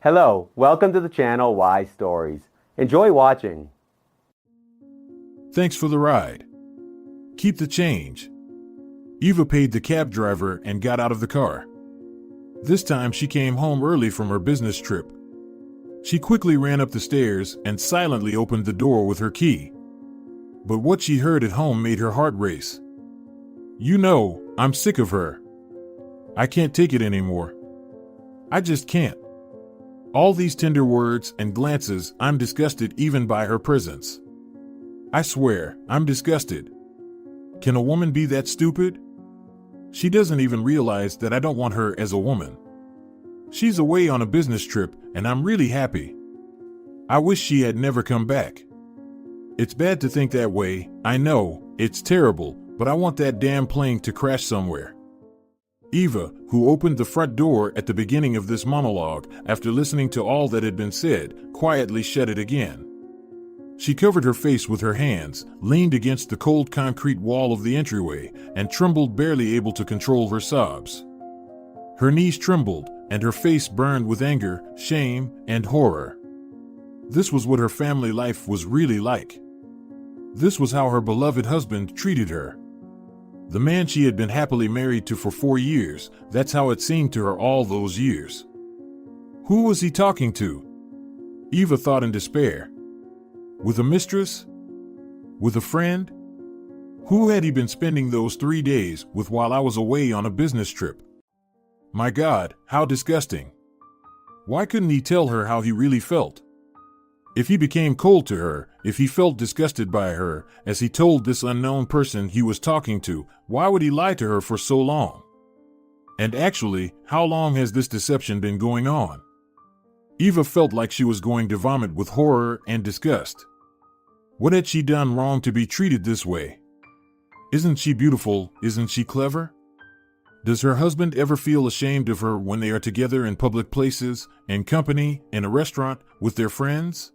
Hello, welcome to the channel Why Stories. Enjoy watching. Thanks for the ride. Keep the change. Eva paid the cab driver and got out of the car. This time she came home early from her business trip. She quickly ran up the stairs and silently opened the door with her key. But what she heard at home made her heart race. You know, I'm sick of her. I can't take it anymore. I just can't. All these tender words and glances, I'm disgusted even by her presence. I swear, I'm disgusted. Can a woman be that stupid? She doesn't even realize that I don't want her as a woman. She's away on a business trip, and I'm really happy. I wish she had never come back. It's bad to think that way, I know, it's terrible, but I want that damn plane to crash somewhere. Eva, who opened the front door at the beginning of this monologue after listening to all that had been said, quietly shut it again. She covered her face with her hands, leaned against the cold concrete wall of the entryway, and trembled, barely able to control her sobs. Her knees trembled, and her face burned with anger, shame, and horror. This was what her family life was really like. This was how her beloved husband treated her. The man she had been happily married to for 4 years, that's how it seemed to her all those years. Who was he talking to? Eva thought in despair. With a mistress? With a friend? Who had he been spending those 3 days with while I was away on a business trip? My God, how disgusting. Why couldn't he tell her how he really felt? If he became cold to her, if he felt disgusted by her, as he told this unknown person he was talking to, why would he lie to her for so long? And actually, how long has this deception been going on? Eva felt like she was going to vomit with horror and disgust. What had she done wrong to be treated this way? Isn't she beautiful? Isn't she clever? Does her husband ever feel ashamed of her when they are together in public places, in company, in a restaurant, with their friends?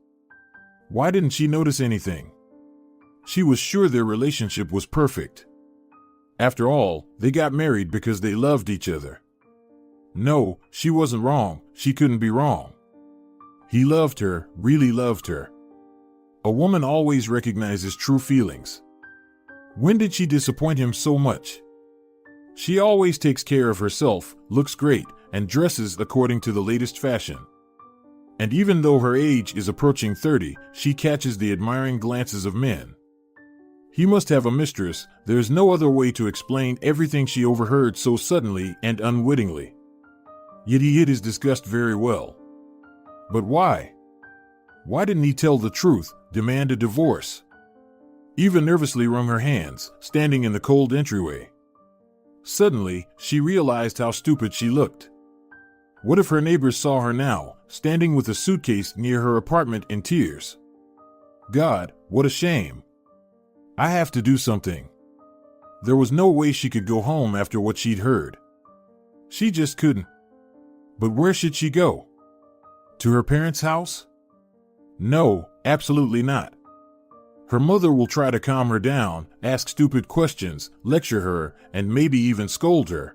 Why didn't she notice anything? She was sure their relationship was perfect. After all, they got married because they loved each other. No, she wasn't wrong. She couldn't be wrong. He loved her, really loved her. A woman always recognizes true feelings. When did she disappoint him so much? She always takes care of herself, looks great, and dresses according to the latest fashion. And even though her age is approaching 30, she catches the admiring glances of men. He must have a mistress. There's no other way to explain everything she overheard so suddenly and unwittingly. Yet he hid his disgust very well. But why? Why didn't he tell the truth, demand a divorce? Eva nervously wrung her hands, standing in the cold entryway. Suddenly, she realized how stupid she looked. What if her neighbors saw her now, standing with a suitcase near her apartment in tears? God, what a shame. I have to do something. There was no way she could go home after what she'd heard. She just couldn't. But where should she go? To her parents' house? No, absolutely not. Her mother will try to calm her down, ask stupid questions, lecture her, and maybe even scold her.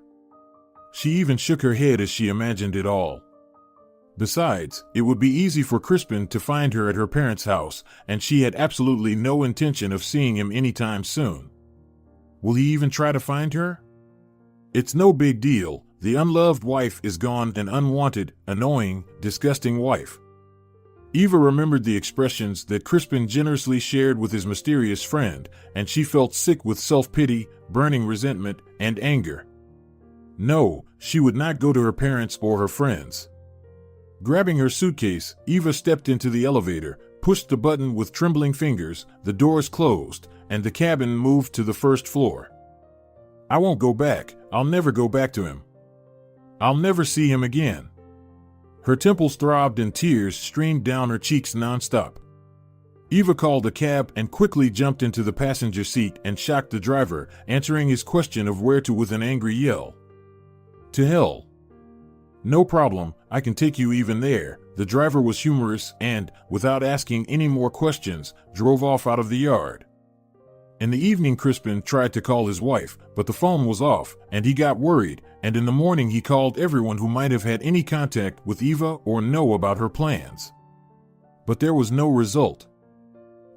She even shook her head as she imagined it all. Besides, it would be easy for Crispin to find her at her parents' house, and she had absolutely no intention of seeing him anytime soon. Will he even try to find her? It's no big deal. The unloved wife is gone, an unwanted, annoying, disgusting wife. Eva remembered the expressions that Crispin generously shared with his mysterious friend, and she felt sick with self-pity, burning resentment, and anger. No, she would not go to her parents or her friends. Grabbing her suitcase, Eva stepped into the elevator, pushed the button with trembling fingers, the doors closed, and the cabin moved to the first floor. I won't go back. I'll never go back to him. I'll never see him again. Her temples throbbed and tears streamed down her cheeks nonstop. Eva called a cab and quickly jumped into the passenger seat and shocked the driver, answering his question of where to with an angry yell. To hell. No problem, I can take you even there. The driver was humorous and, without asking any more questions, drove off out of the yard. In the evening, Crispin tried to call his wife, but the phone was off, and he got worried, and in the morning he called everyone who might have had any contact with Eva or know about her plans. But there was no result.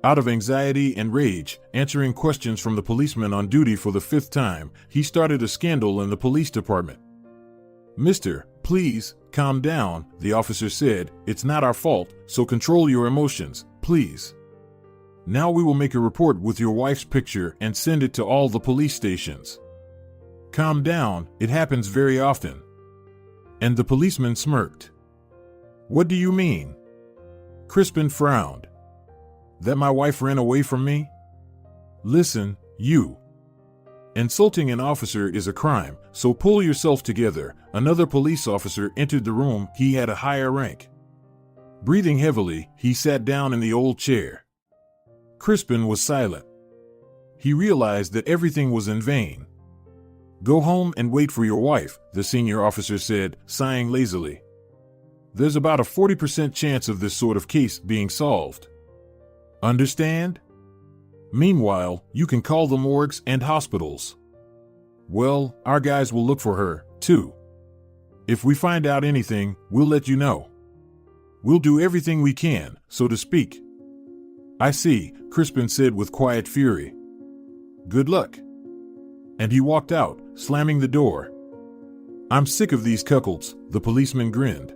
Out of anxiety and rage, answering questions from the policeman on duty for the 5th time, he started a scandal in the police department. "Mister, please, calm down," the officer said. "It's not our fault, so control your emotions, please. Now we will make a report with your wife's picture and send it to all the police stations. Calm down, it happens very often." And the policeman smirked. "What do you mean?" Crispin frowned. "That my wife ran away from me? Listen, you. Insulting an officer is a crime, so pull yourself together." Another police officer entered the room. He had a higher rank. Breathing heavily, he sat down in the old chair. Crispin was silent. He realized that everything was in vain. "Go home and wait for your wife," the senior officer said, sighing lazily. "There's about a 40% chance of this sort of case being solved. Understand? Meanwhile, you can call the morgues and hospitals. Well, our guys will look for her, too. If we find out anything, we'll let you know. We'll do everything we can, so to speak." "I see," Crispin said with quiet fury. "Good luck." And he walked out, slamming the door. "I'm sick of these cuckolds," the policeman grinned.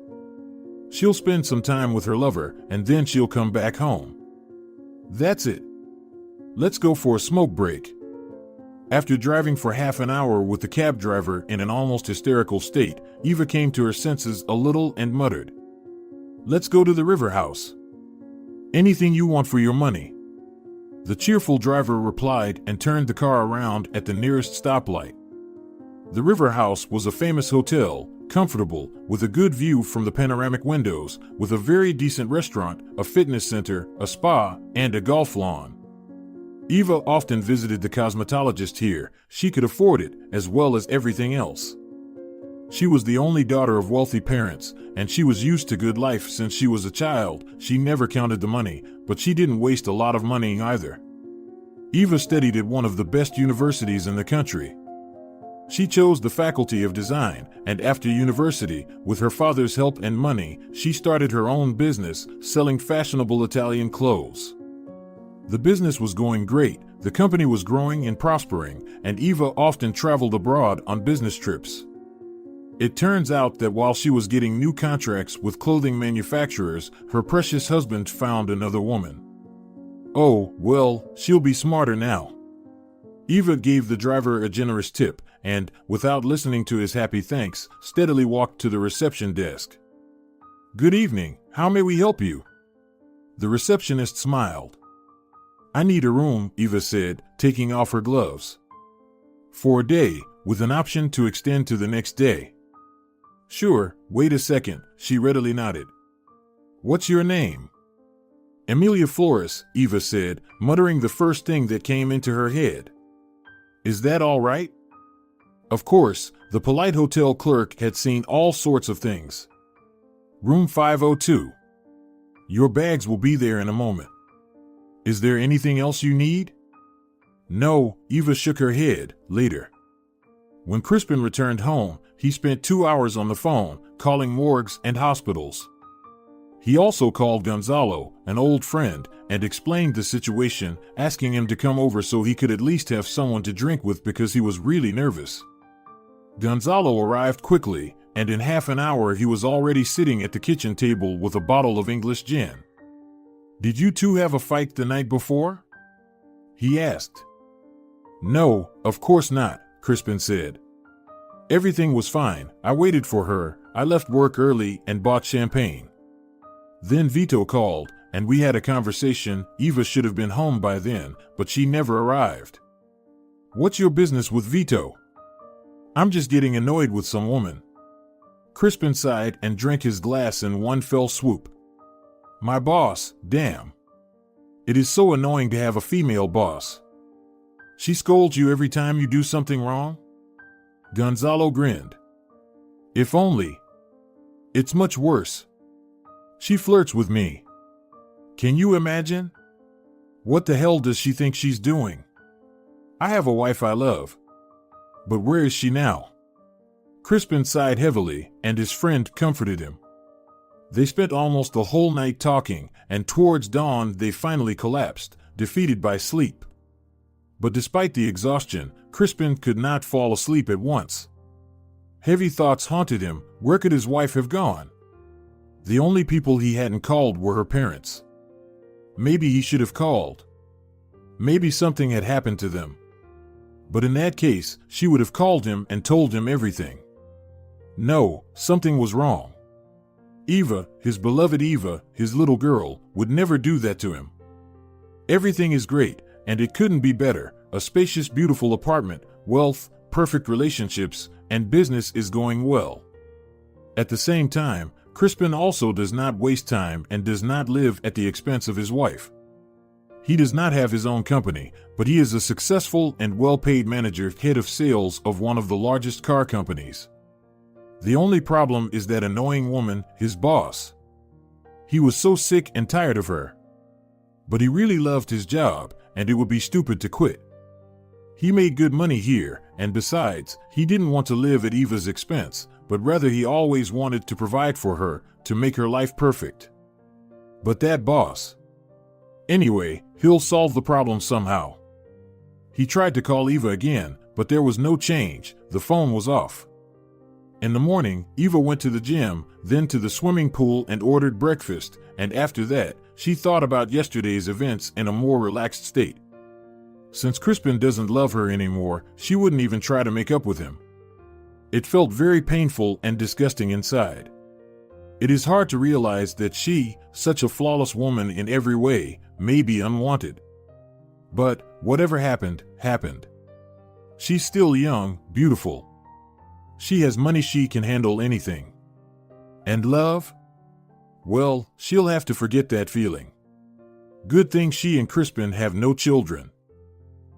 "She'll spend some time with her lover, and then she'll come back home. That's it. Let's go for a smoke break." After driving for half an hour with the cab driver in an almost hysterical state, Eva came to her senses a little and muttered, "Let's go to the river house. Anything you want for your money." The cheerful driver replied and turned the car around at the nearest stoplight. The River House was a famous hotel, comfortable, with a good view from the panoramic windows, with a very decent restaurant, a fitness center, a spa, and a golf lawn. Eva often visited the cosmetologist here. She could afford it, as well as everything else. She was the only daughter of wealthy parents, and she was used to good life since she was a child. She never counted the money, but she didn't waste a lot of money either. Eva studied at one of the best universities in the country. She chose the Faculty of Design, and after university, with her father's help and money, she started her own business, selling fashionable Italian clothes. The business was going great, the company was growing and prospering, and Eva often traveled abroad on business trips. It turns out that while she was getting new contracts with clothing manufacturers, her precious husband found another woman. "Oh, well, she'll be smarter now." Eva gave the driver a generous tip and, without listening to his happy thanks, steadily walked to the reception desk. "Good evening, how may we help you?" The receptionist smiled. "I need a room," Eva said, taking off her gloves. "For a day, with an option to extend to the next day." "Sure, wait a second," she readily nodded. "What's your name?" "Emilia Flores," Eva said, muttering the first thing that came into her head. "Is that all right?" Of course, the polite hotel clerk had seen all sorts of things. "Room 502. Your bags will be there in a moment. Is there anything else you need?" "No," Eva shook her head. "Later." When Crispin returned home, he spent 2 hours on the phone, calling morgues and hospitals. He also called Gonzalo, an old friend, and explained the situation, asking him to come over so he could at least have someone to drink with because he was really nervous. Gonzalo arrived quickly, and in half an hour he was already sitting at the kitchen table with a bottle of English gin. "Did you two have a fight the night before?" he asked. "No, of course not," Crispin said. "Everything was fine. I waited for her. I left work early and bought champagne. Then Vito called, and we had a conversation. Eva should have been home by then, but she never arrived." "What's your business with Vito?" "I'm just getting annoyed with some woman." Crispin sighed and drank his glass in one fell swoop. "My boss, damn. It is so annoying to have a female boss. She scolds you every time you do something wrong?" Gonzalo grinned. "If only. It's much worse. She flirts with me. Can you imagine? What the hell does she think she's doing?" I have a wife I love. But where is she now? Crispin sighed heavily, and his friend comforted him. They spent almost the whole night talking, and towards dawn they finally collapsed, defeated by sleep. But despite the exhaustion, Crispin could not fall asleep at once. Heavy thoughts haunted him. Where could his wife have gone? The only people he hadn't called were her parents. Maybe he should have called. Maybe something had happened to them. But in that case, she would have called him and told him everything. No, something was wrong. Eva, his beloved Eva, his little girl, would never do that to him. Everything is great, and it couldn't be better. A spacious, beautiful apartment, wealth, perfect relationships, and business is going well. At the same time, Crispin also does not waste time and does not live at the expense of his wife. He does not have his own company, but he is a successful and well-paid manager, head of sales of one of the largest car companies. The only problem is that annoying woman, his boss. He was so sick and tired of her. But he really loved his job, and it would be stupid to quit. He made good money here, and besides, he didn't want to live at Eva's expense, but rather he always wanted to provide for her, to make her life perfect. But that boss. Anyway, he'll solve the problem somehow. He tried to call Eva again, but there was no change. The phone was off. In the morning, Eva went to the gym, then to the swimming pool and ordered breakfast, and after that, she thought about yesterday's events in a more relaxed state. Since Crispin doesn't love her anymore, she wouldn't even try to make up with him. It felt very painful and disgusting inside. It is hard to realize that she, such a flawless woman in every way, may be unwanted. But whatever happened, happened. She's still young, beautiful. She has money, she can handle anything. And love? Well, she'll have to forget that feeling. Good thing she and Crispin have no children.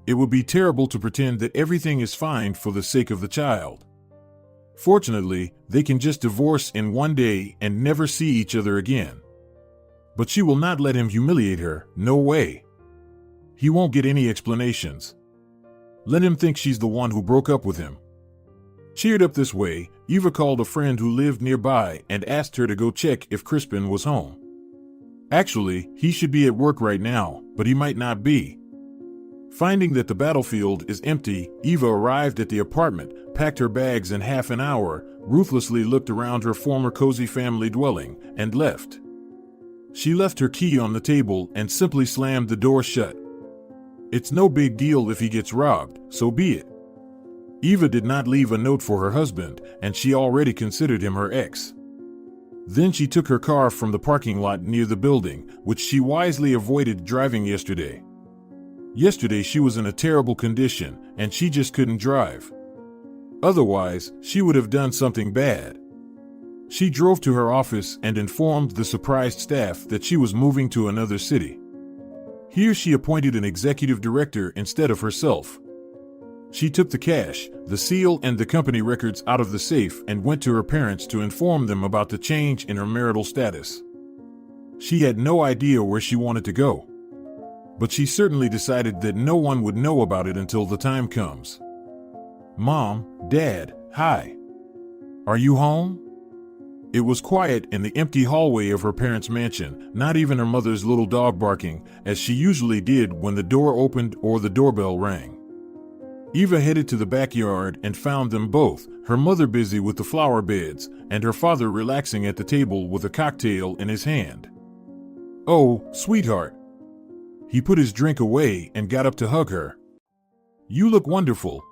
It would be terrible to pretend that everything is fine for the sake of the child. Fortunately, they can just divorce in one day and never see each other again. But she will not let him humiliate her, no way. He won't get any explanations. Let him think she's the one who broke up with him. Cheered up this way, Eva called a friend who lived nearby and asked her to go check if Crispin was home. Actually, he should be at work right now, but he might not be. Finding that the battlefield is empty, Eva arrived at the apartment, packed her bags in half an hour, ruthlessly looked around her former cozy family dwelling, and left. She left her key on the table and simply slammed the door shut. It's no big deal if he gets robbed, so be it. Eva did not leave a note for her husband, and she already considered him her ex. Then she took her car from the parking lot near the building, which she wisely avoided driving yesterday. Yesterday she was in a terrible condition, and she just couldn't drive. Otherwise, she would have done something bad. She drove to her office and informed the surprised staff that she was moving to another city. Here she appointed an executive director instead of herself. She took the cash, the seal, and the company records out of the safe and went to her parents to inform them about the change in her marital status. She had no idea where she wanted to go. But she certainly decided that no one would know about it until the time comes. Mom, Dad, hi. Are you home? It was quiet in the empty hallway of her parents' mansion, not even her mother's little dog barking, as she usually did when the door opened or the doorbell rang. Eva headed to the backyard and found them both, her mother busy with the flower beds, and her father relaxing at the table with a cocktail in his hand. Oh, sweetheart. He put his drink away and got up to hug her. You look wonderful.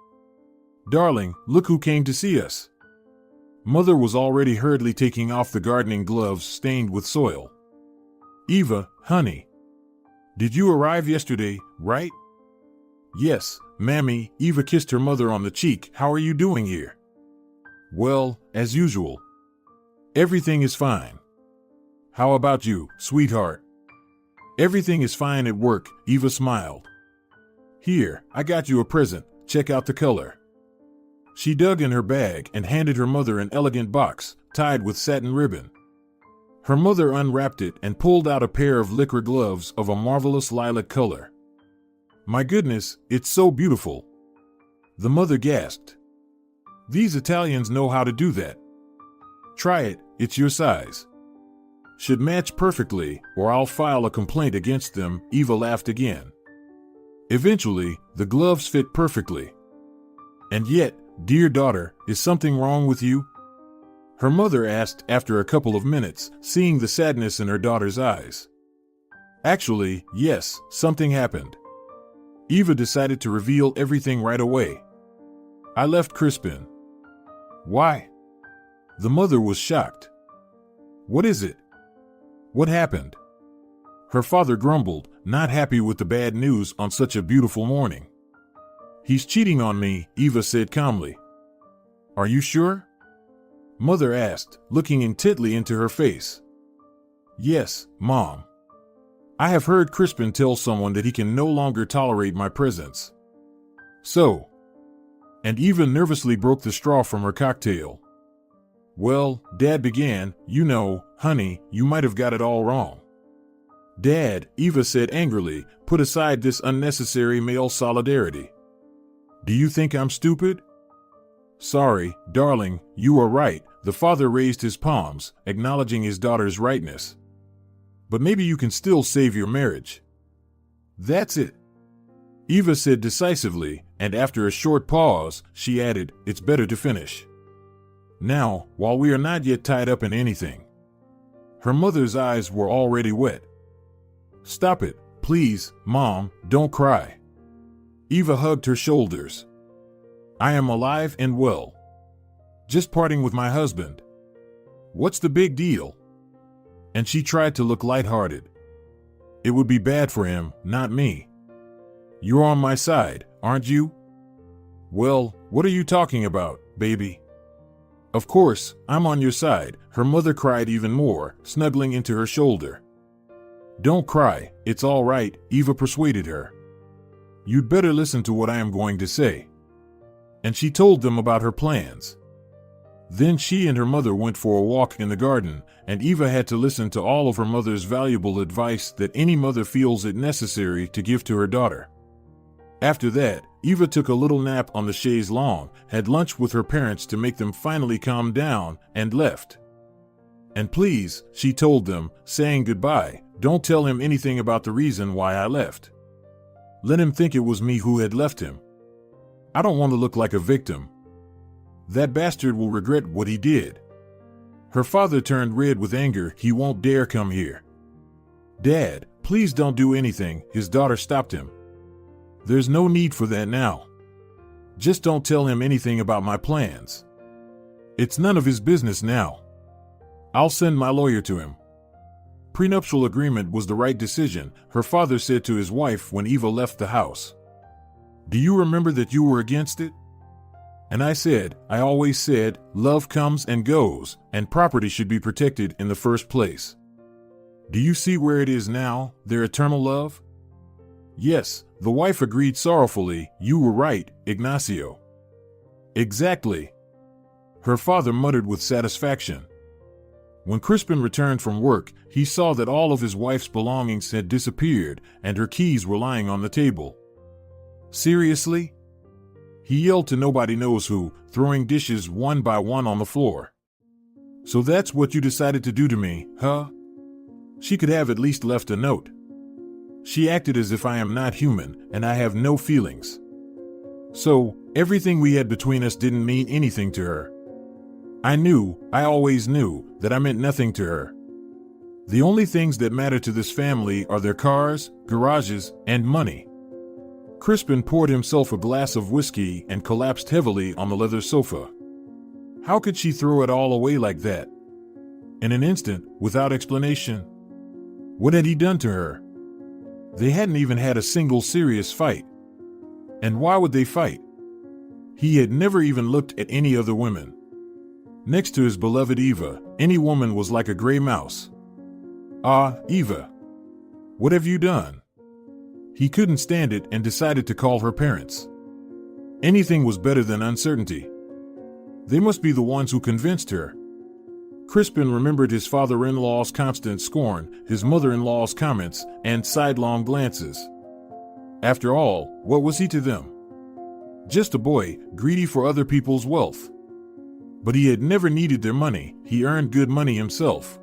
Darling, look who came to see us. Mother was already hurriedly taking off the gardening gloves stained with soil. Eva, honey. Did you arrive yesterday, right? Yes, Mammy. Eva kissed her mother on the cheek. How are you doing here? Well, as usual. Everything is fine. How about you, sweetheart? Everything is fine at work, Eva smiled. Here, I got you a present. Check out the color. She dug in her bag and handed her mother an elegant box, tied with satin ribbon. Her mother unwrapped it and pulled out a pair of liquor gloves of a marvelous lilac color. My goodness, it's so beautiful. The mother gasped. These Italians know how to do that. Try it, it's your size. Should match perfectly, or I'll file a complaint against them, Eva laughed again. Eventually, the gloves fit perfectly. And yet, dear daughter, is something wrong with you? Her mother asked after a couple of minutes, seeing the sadness in her daughter's eyes. Actually, yes, something happened. Eva decided to reveal everything right away. I left Crispin. Why? The mother was shocked. What is it? What happened? Her father grumbled, not happy with the bad news on such a beautiful morning. He's cheating on me, Eva said calmly. Are you sure? Mother asked, looking intently into her face. Yes, Mom. I have heard Crispin tell someone that he can no longer tolerate my presence. So. And Eva nervously broke the straw from her cocktail. Well, Dad began, you know, honey, you might have got it all wrong. Dad, Eva said angrily, put aside this unnecessary male solidarity. Do you think I'm stupid? Sorry, darling, you are right, the father raised his palms, acknowledging his daughter's rightness. But maybe you can still save your marriage. That's it. Eva said decisively, and after a short pause, she added, it's better to finish. Now, while we are not yet tied up in anything. Her mother's eyes were already wet. Stop it, please, Mom, don't cry. Eva hugged her shoulders. I am alive and well. Just parting with my husband. What's the big deal? And she tried to look lighthearted. It would be bad for him, not me. You're on my side, aren't you? Well, what are you talking about, baby? Of course, I'm on your side, her mother cried even more, snuggling into her shoulder. Don't cry, it's all right, Eva persuaded her. You'd better listen to what I am going to say. And she told them about her plans. Then she and her mother went for a walk in the garden, and Eva had to listen to all of her mother's valuable advice that any mother feels it necessary to give to her daughter. After that, Eva took a little nap on the chaise longue, had lunch with her parents to make them finally calm down, and left. And please, she told them, saying goodbye, don't tell him anything about the reason why I left. Let him think it was me who had left him. I don't want to look like a victim. That bastard will regret what he did. Her father turned red with anger. He won't dare come here. Dad, please don't do anything, his daughter stopped him. There's no need for that now. Just don't tell him anything about my plans. It's none of his business now. I'll send my lawyer to him. Prenuptial agreement was the right decision, her father said to his wife when Eva left the house. Do you remember that you were against it? And I always said, love comes and goes, and property should be protected in the first place. Do you see where it is now, their eternal love? Yes, the wife agreed sorrowfully, you were right, Ignacio. Exactly. Her father muttered with satisfaction. When Crispin returned from work, he saw that all of his wife's belongings had disappeared, and her keys were lying on the table. Seriously? He yelled to nobody knows who, throwing dishes one by one on the floor. So that's what you decided to do to me, huh? She could have at least left a note. She acted as if I am not human, and I have no feelings. So, everything we had between us didn't mean anything to her. I always knew, that I meant nothing to her. The only things that matter to this family are their cars, garages, and money. Crispin poured himself a glass of whiskey and collapsed heavily on the leather sofa. How could she throw it all away like that? In an instant, without explanation? What had he done to her? They hadn't even had a single serious fight. And why would they fight? He had never even looked at any other women. Next to his beloved Eva, any woman was like a gray mouse. Ah, Eva. What have you done? He couldn't stand it and decided to call her parents. Anything was better than uncertainty. They must be the ones who convinced her. Crispin remembered his father-in-law's constant scorn, his mother-in-law's comments, and sidelong glances. After all, what was he to them? Just a boy, greedy for other people's wealth. But he had never needed their money. He earned good money himself.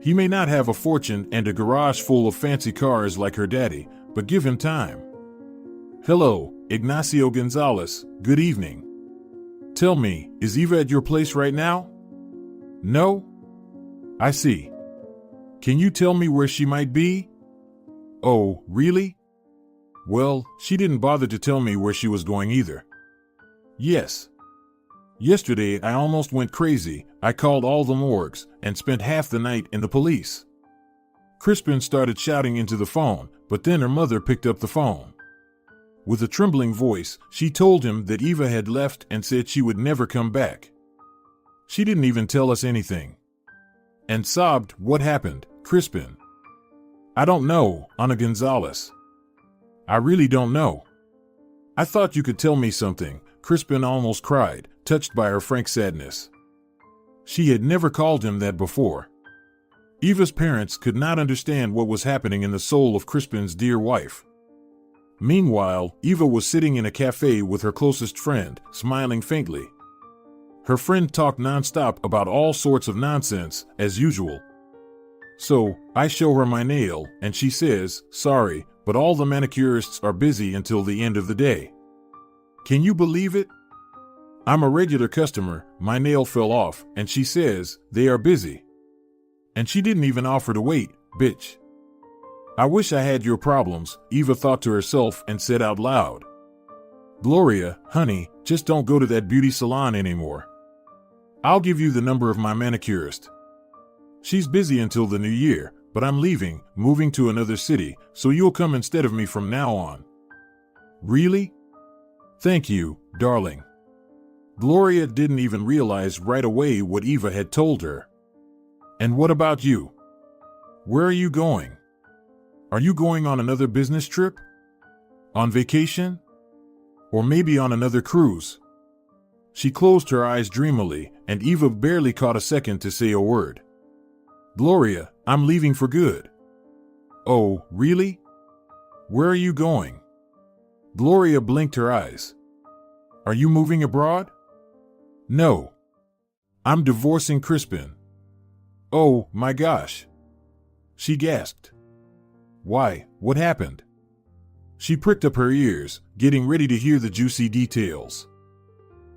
He may not have a fortune and a garage full of fancy cars like her daddy, but give him time. Hello, Ignacio Gonzalez, good evening. Tell me, is Eva at your place right now? No? I see. Can you tell me where she might be? Oh, really? Well, she didn't bother to tell me where she was going either. Yes. Yesterday I almost went crazy. I called all the morgues and spent half the night in the police. Crispin started shouting into the phone, but then her mother picked up the phone. With a trembling voice, she told him that Eva had left and said she would never come back. She didn't even tell us anything. And sobbed, "What happened, Crispin?" "I don't know, Ana Gonzalez. I really don't know." "I thought you could tell me something," Crispin almost cried, touched by her frank sadness. She had never called him that before. Eva's parents could not understand what was happening in the soul of Crispin's dear wife. Meanwhile, Eva was sitting in a cafe with her closest friend, smiling faintly. Her friend talked nonstop about all sorts of nonsense, as usual. So, I show her my nail, and she says, "Sorry, but all the manicurists are busy until the end of the day." Can you believe it? I'm a regular customer, my nail fell off, and she says, "They are busy." And she didn't even offer to wait, bitch. I wish I had your problems, Eva thought to herself and said out loud. "Gloria, honey, just don't go to that beauty salon anymore. I'll give you the number of my manicurist. She's busy until the new year, but I'm leaving, moving to another city, so you'll come instead of me from now on." "Really? Thank you, darling." Gloria didn't even realize right away what Eva had told her. "And what about you? Where are you going? Are you going on another business trip? On vacation? Or maybe on another cruise?" She closed her eyes dreamily, and Eva barely caught a second to say a word. "Gloria, I'm leaving for good." "Oh, really? Where are you going?" Gloria blinked her eyes. "Are you moving abroad?" "No. I'm divorcing Crispin." "Oh, my gosh." She gasped. "Why, what happened?" She pricked up her ears, getting ready to hear the juicy details.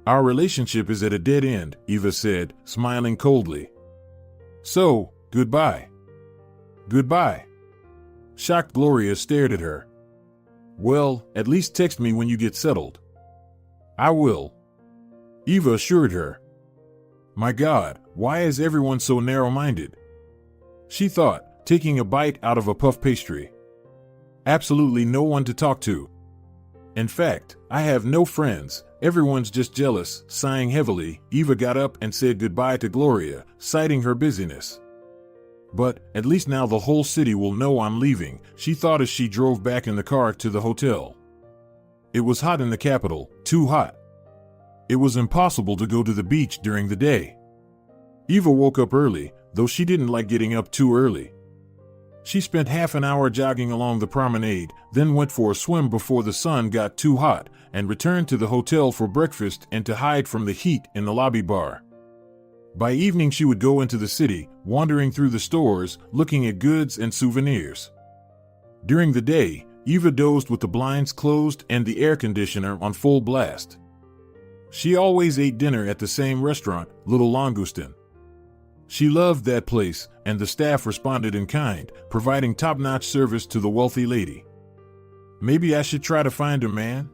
"Our relationship is at a dead end," Eva said, smiling coldly. "So, goodbye." "Goodbye." Shocked Gloria stared at her. "Well, at least text me when you get settled." "I will," Eva assured her. My God, why is everyone so narrow-minded? She thought, taking a bite out of a puff pastry. Absolutely no one to talk to. In fact, I have no friends, everyone's just jealous. Sighing heavily, Eva got up and said goodbye to Gloria, citing her busyness. But, at least now the whole city will know I'm leaving, she thought as she drove back in the car to the hotel. It was hot in the capital, too hot. It was impossible to go to the beach during the day. Eva woke up early, though she didn't like getting up too early. She spent half an hour jogging along the promenade, then went for a swim before the sun got too hot, and returned to the hotel for breakfast and to hide from the heat in the lobby bar. By evening she would go into the city, wandering through the stores, looking at goods and souvenirs. During the day, Eva dozed with the blinds closed and the air conditioner on full blast. She always ate dinner at the same restaurant, Little Langustin. She loved that place, and the staff responded in kind, providing top-notch service to the wealthy lady. Maybe I should try to find her, man,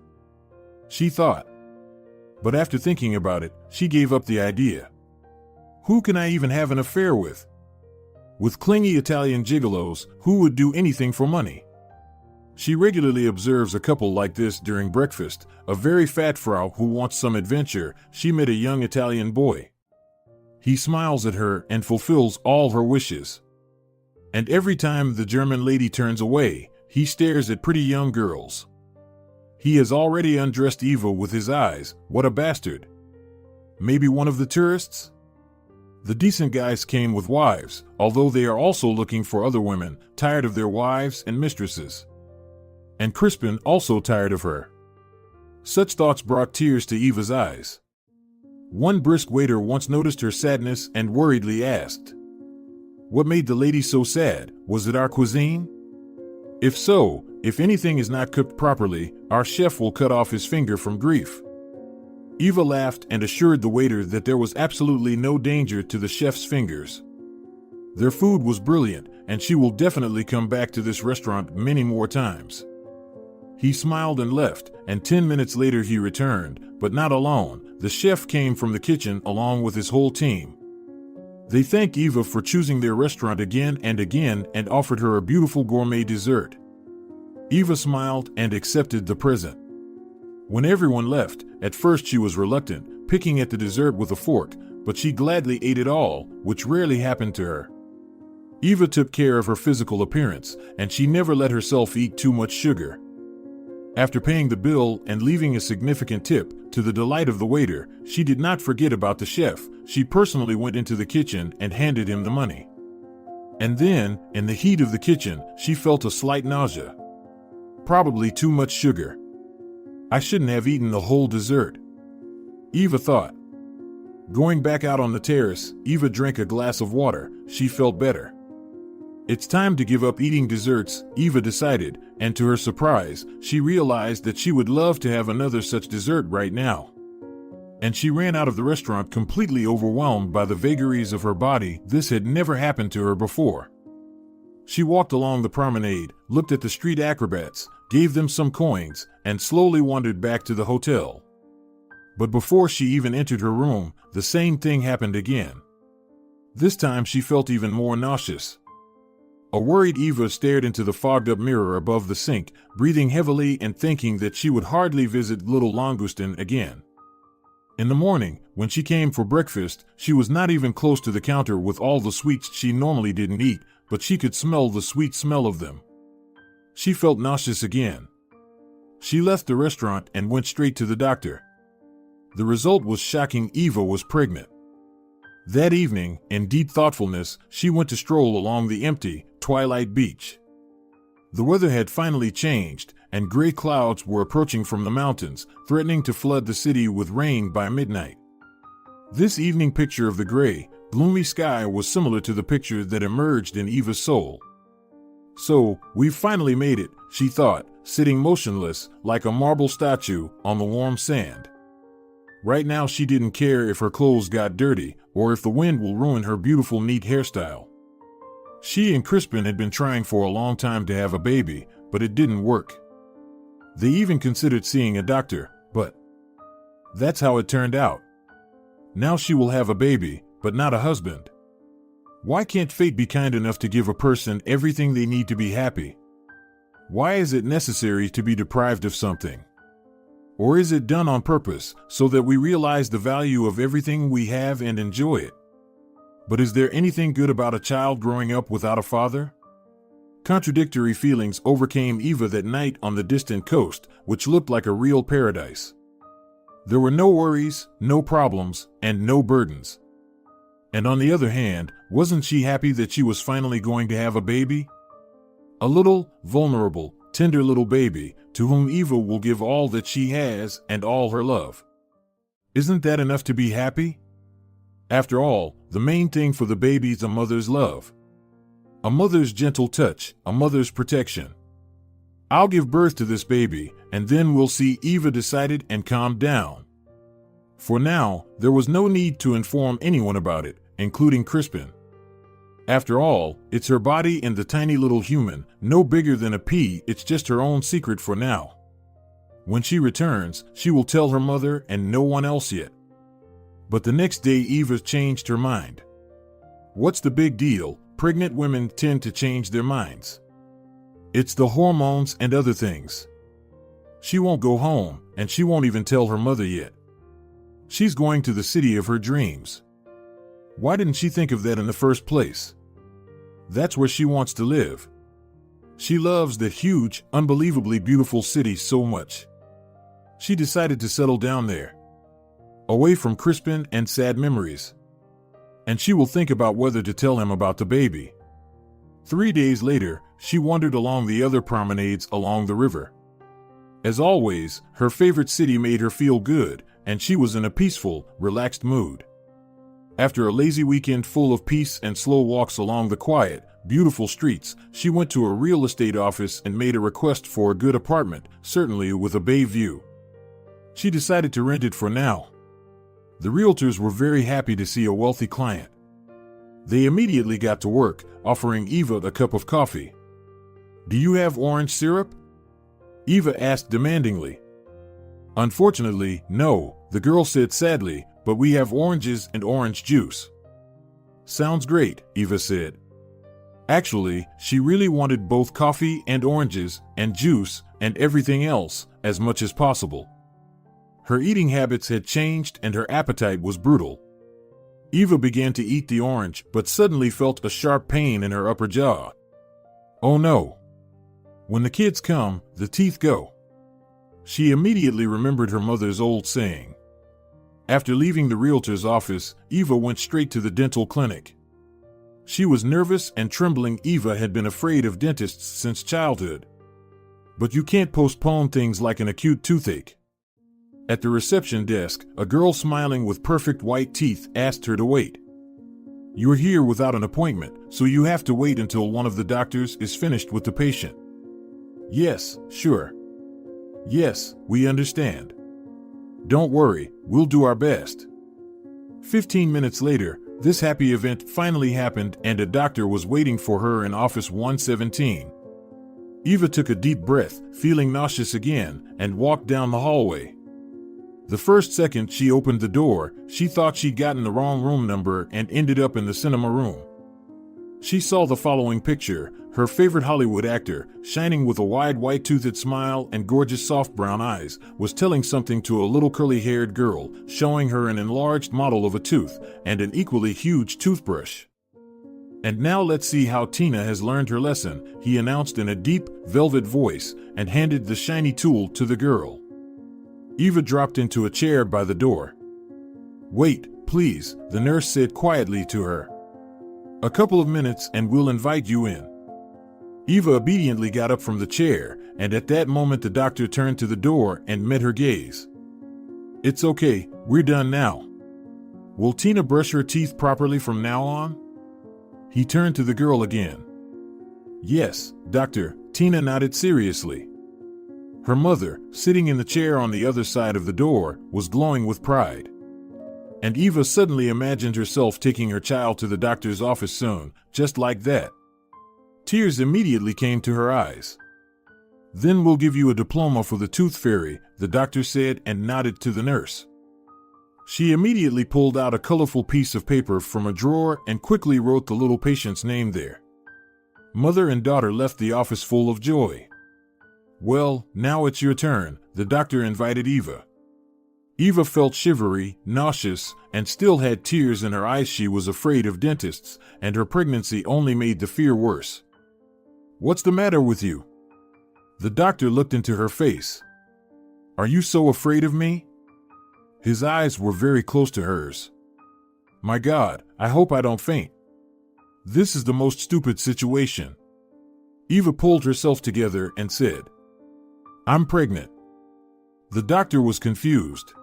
she thought. But after thinking about it, she gave up the idea. Who can I even have an affair with? With clingy Italian gigolos, who would do anything for money? She regularly observes a couple like this during breakfast, a very fat frau who wants some adventure. She met a young Italian boy. He smiles at her and fulfills all her wishes. And every time the German lady turns away, he stares at pretty young girls. He has already undressed Eva with his eyes. What a bastard. Maybe one of the tourists? The decent guys came with wives, although they are also looking for other women, tired of their wives and mistresses. and Crispin also tired of her. Such thoughts brought tears to Eva's eyes. One brisk waiter once noticed her sadness and worriedly asked, "What made the lady so sad? Was it our cuisine? If so, if anything is not cooked properly, our chef will cut off his finger from grief." Eva laughed and assured the waiter that there was absolutely no danger to the chef's fingers. Their food was brilliant, and she will definitely come back to this restaurant many more times. He smiled and left, and 10 minutes later he returned, but not alone. The chef came from the kitchen along with his whole team. They thanked Eva for choosing their restaurant again and offered her a beautiful gourmet dessert. Eva smiled and accepted the present. When everyone left, at first she was reluctant, picking at the dessert with a fork, but she gladly ate it all, which rarely happened to her. Eva took care of her physical appearance, and she never let herself eat too much sugar. After paying the bill and leaving a significant tip, to the delight of the waiter, she did not forget about the chef. She personally went into the kitchen and handed him the money. And then, in the heat of the kitchen, she felt a slight nausea. Probably too much sugar. I shouldn't have eaten the whole dessert, Eva thought. Going back out on the terrace, Eva drank a glass of water. She felt better. It's time to give up eating desserts, Eva decided, and to her surprise, she realized that she would love to have another such dessert right now. And she ran out of the restaurant completely overwhelmed by the vagaries of her body. This had never happened to her before. She walked along the promenade, looked at the street acrobats, gave them some coins, and slowly wandered back to the hotel. But before she even entered her room, the same thing happened again. This time she felt even more nauseous. A worried Eva stared into the fogged-up mirror above the sink, breathing heavily and thinking that she would hardly visit little Langustin again. In the morning, when she came for breakfast, she was not even close to the counter with all the sweets she normally didn't eat, but she could smell the sweet smell of them. She felt nauseous again. She left the restaurant and went straight to the doctor. The result was shocking. Eva was pregnant. That evening, in deep thoughtfulness, she went to stroll along the empty, twilight beach. The weather had finally changed, and gray clouds were approaching from the mountains, threatening to flood the city with rain by midnight. This evening picture of the gray, gloomy sky was similar to the picture that emerged in Eva's soul. So, we've finally made it, she thought, sitting motionless, like a marble statue, on the warm sand. Right now she didn't care if her clothes got dirty, or if the wind will ruin her beautiful neat hairstyle. She and Crispin had been trying for a long time to have a baby, but it didn't work. They even considered seeing a doctor, but that's how it turned out. Now she will have a baby, but not a husband. Why can't fate be kind enough to give a person everything they need to be happy? Why is it necessary to be deprived of something? Or is it done on purpose, so that we realize the value of everything we have and enjoy it? But is there anything good about a child growing up without a father? Contradictory feelings overcame Eva that night on the distant coast, which looked like a real paradise. There were no worries, no problems, and no burdens. And on the other hand, wasn't she happy that she was finally going to have a baby? A little, vulnerable, tender little baby, to whom Eva will give all that she has and all her love. Isn't that enough to be happy? After all, the main thing for the baby is a mother's love. A mother's gentle touch, a mother's protection. I'll give birth to this baby, and then we'll see, Eva decided and calmed down. For now, there was no need to inform anyone about it, including Crispin. After all, it's her body and the tiny little human, no bigger than a pea. It's just her own secret for now. When she returns, she will tell her mother and no one else yet. But the next day Eva changed her mind. What's the big deal? Pregnant women tend to change their minds. It's the hormones and other things. She won't go home, and she won't even tell her mother yet. She's going to the city of her dreams. Why didn't she think of that in the first place? That's where she wants to live. She loves that huge, unbelievably beautiful city so much. She decided to settle down there, away from Crispin and sad memories. And she will think about whether to tell him about the baby. 3 days later, she wandered along the other promenades along the river. As always, her favorite city made her feel good, and she was in a peaceful, relaxed mood. After a lazy weekend full of peace and slow walks along the quiet, beautiful streets, she went to a real estate office and made a request for a good apartment, certainly with a bay view. She decided to rent it for now. The realtors were very happy to see a wealthy client. They immediately got to work, offering Eva a cup of coffee. "Do you have orange syrup?" Eva asked demandingly. "Unfortunately, no," the girl said sadly, "but we have oranges and orange juice." "Sounds great," Eva said. Actually, she really wanted both coffee and oranges and juice and everything else as much as possible. Her eating habits had changed and her appetite was brutal. Eva began to eat the orange but suddenly felt a sharp pain in her upper jaw. Oh no! When the kids come, the teeth go. She immediately remembered her mother's old saying. After leaving the realtor's office, Eva went straight to the dental clinic. She was nervous and trembling. Eva had been afraid of dentists since childhood. But you can't postpone things like an acute toothache. At the reception desk, a girl smiling with perfect white teeth asked her to wait. "You're here without an appointment, so you have to wait until one of the doctors is finished with the patient." "Yes, sure." "Yes, we understand." "Don't worry, we'll do our best." 15 minutes later, this happy event finally happened and a doctor was waiting for her in office 117. Eva took a deep breath, feeling nauseous again, and walked down the hallway. The first second she opened the door, she thought she'd gotten the wrong room number and ended up in the cinema room. She saw the following picture: her favorite Hollywood actor, shining with a wide white-toothed smile and gorgeous soft brown eyes, was telling something to a little curly-haired girl, showing her an enlarged model of a tooth and an equally huge toothbrush. "And now let's see how Tina has learned her lesson," he announced in a deep, velvet voice, and handed the shiny tool to the girl. Eva dropped into a chair by the door. "Wait, please," the nurse said quietly to her. "A couple of minutes and we'll invite you in." Eva obediently got up from the chair, and at that moment the doctor turned to the door and met her gaze. "It's okay, we're done now. Will Tina brush her teeth properly from now on?" He turned to the girl again. "Yes, doctor," Tina nodded seriously. Her mother, sitting in the chair on the other side of the door, was glowing with pride. And Eva suddenly imagined herself taking her child to the doctor's office soon, just like that. Tears immediately came to her eyes. "Then we'll give you a diploma for the tooth fairy," the doctor said and nodded to the nurse. She immediately pulled out a colorful piece of paper from a drawer and quickly wrote the little patient's name there. Mother and daughter left the office full of joy. "Well, now it's your turn," the doctor invited Eva. Eva felt shivery, nauseous, and still had tears in her eyes. She was afraid of dentists, and her pregnancy only made the fear worse. "What's the matter with you?" The doctor looked into her face. "Are you so afraid of me?" His eyes were very close to hers. "My God, I hope I don't faint. This is the most stupid situation." Eva pulled herself together and said, "I'm pregnant." The doctor was confused.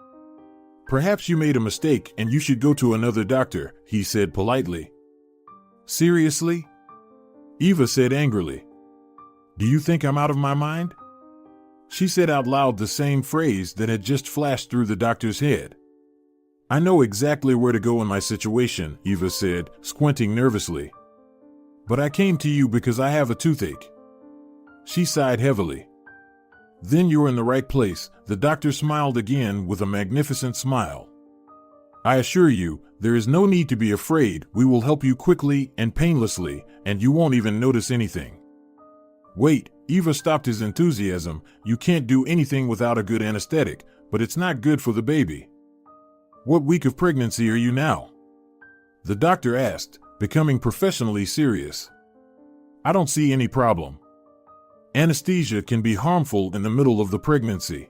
"Perhaps you made a mistake and you should go to another doctor," he said politely. "Seriously?" Eva said angrily. "Do you think I'm out of my mind?" She said out loud the same phrase that had just flashed through the doctor's head. "I know exactly where to go in my situation," Eva said, squinting nervously. "But I came to you because I have a toothache." She sighed heavily. "Then you're in the right place," the doctor smiled again with a magnificent smile. "I assure you, there is no need to be afraid. We will help you quickly and painlessly, and you won't even notice anything." "Wait," Eva stopped his enthusiasm. "You can't do anything without a good anesthetic, but it's not good for the baby." "What week of pregnancy are you now?" the doctor asked, becoming professionally serious. "I don't see any problem. Anesthesia can be harmful in the middle of the pregnancy.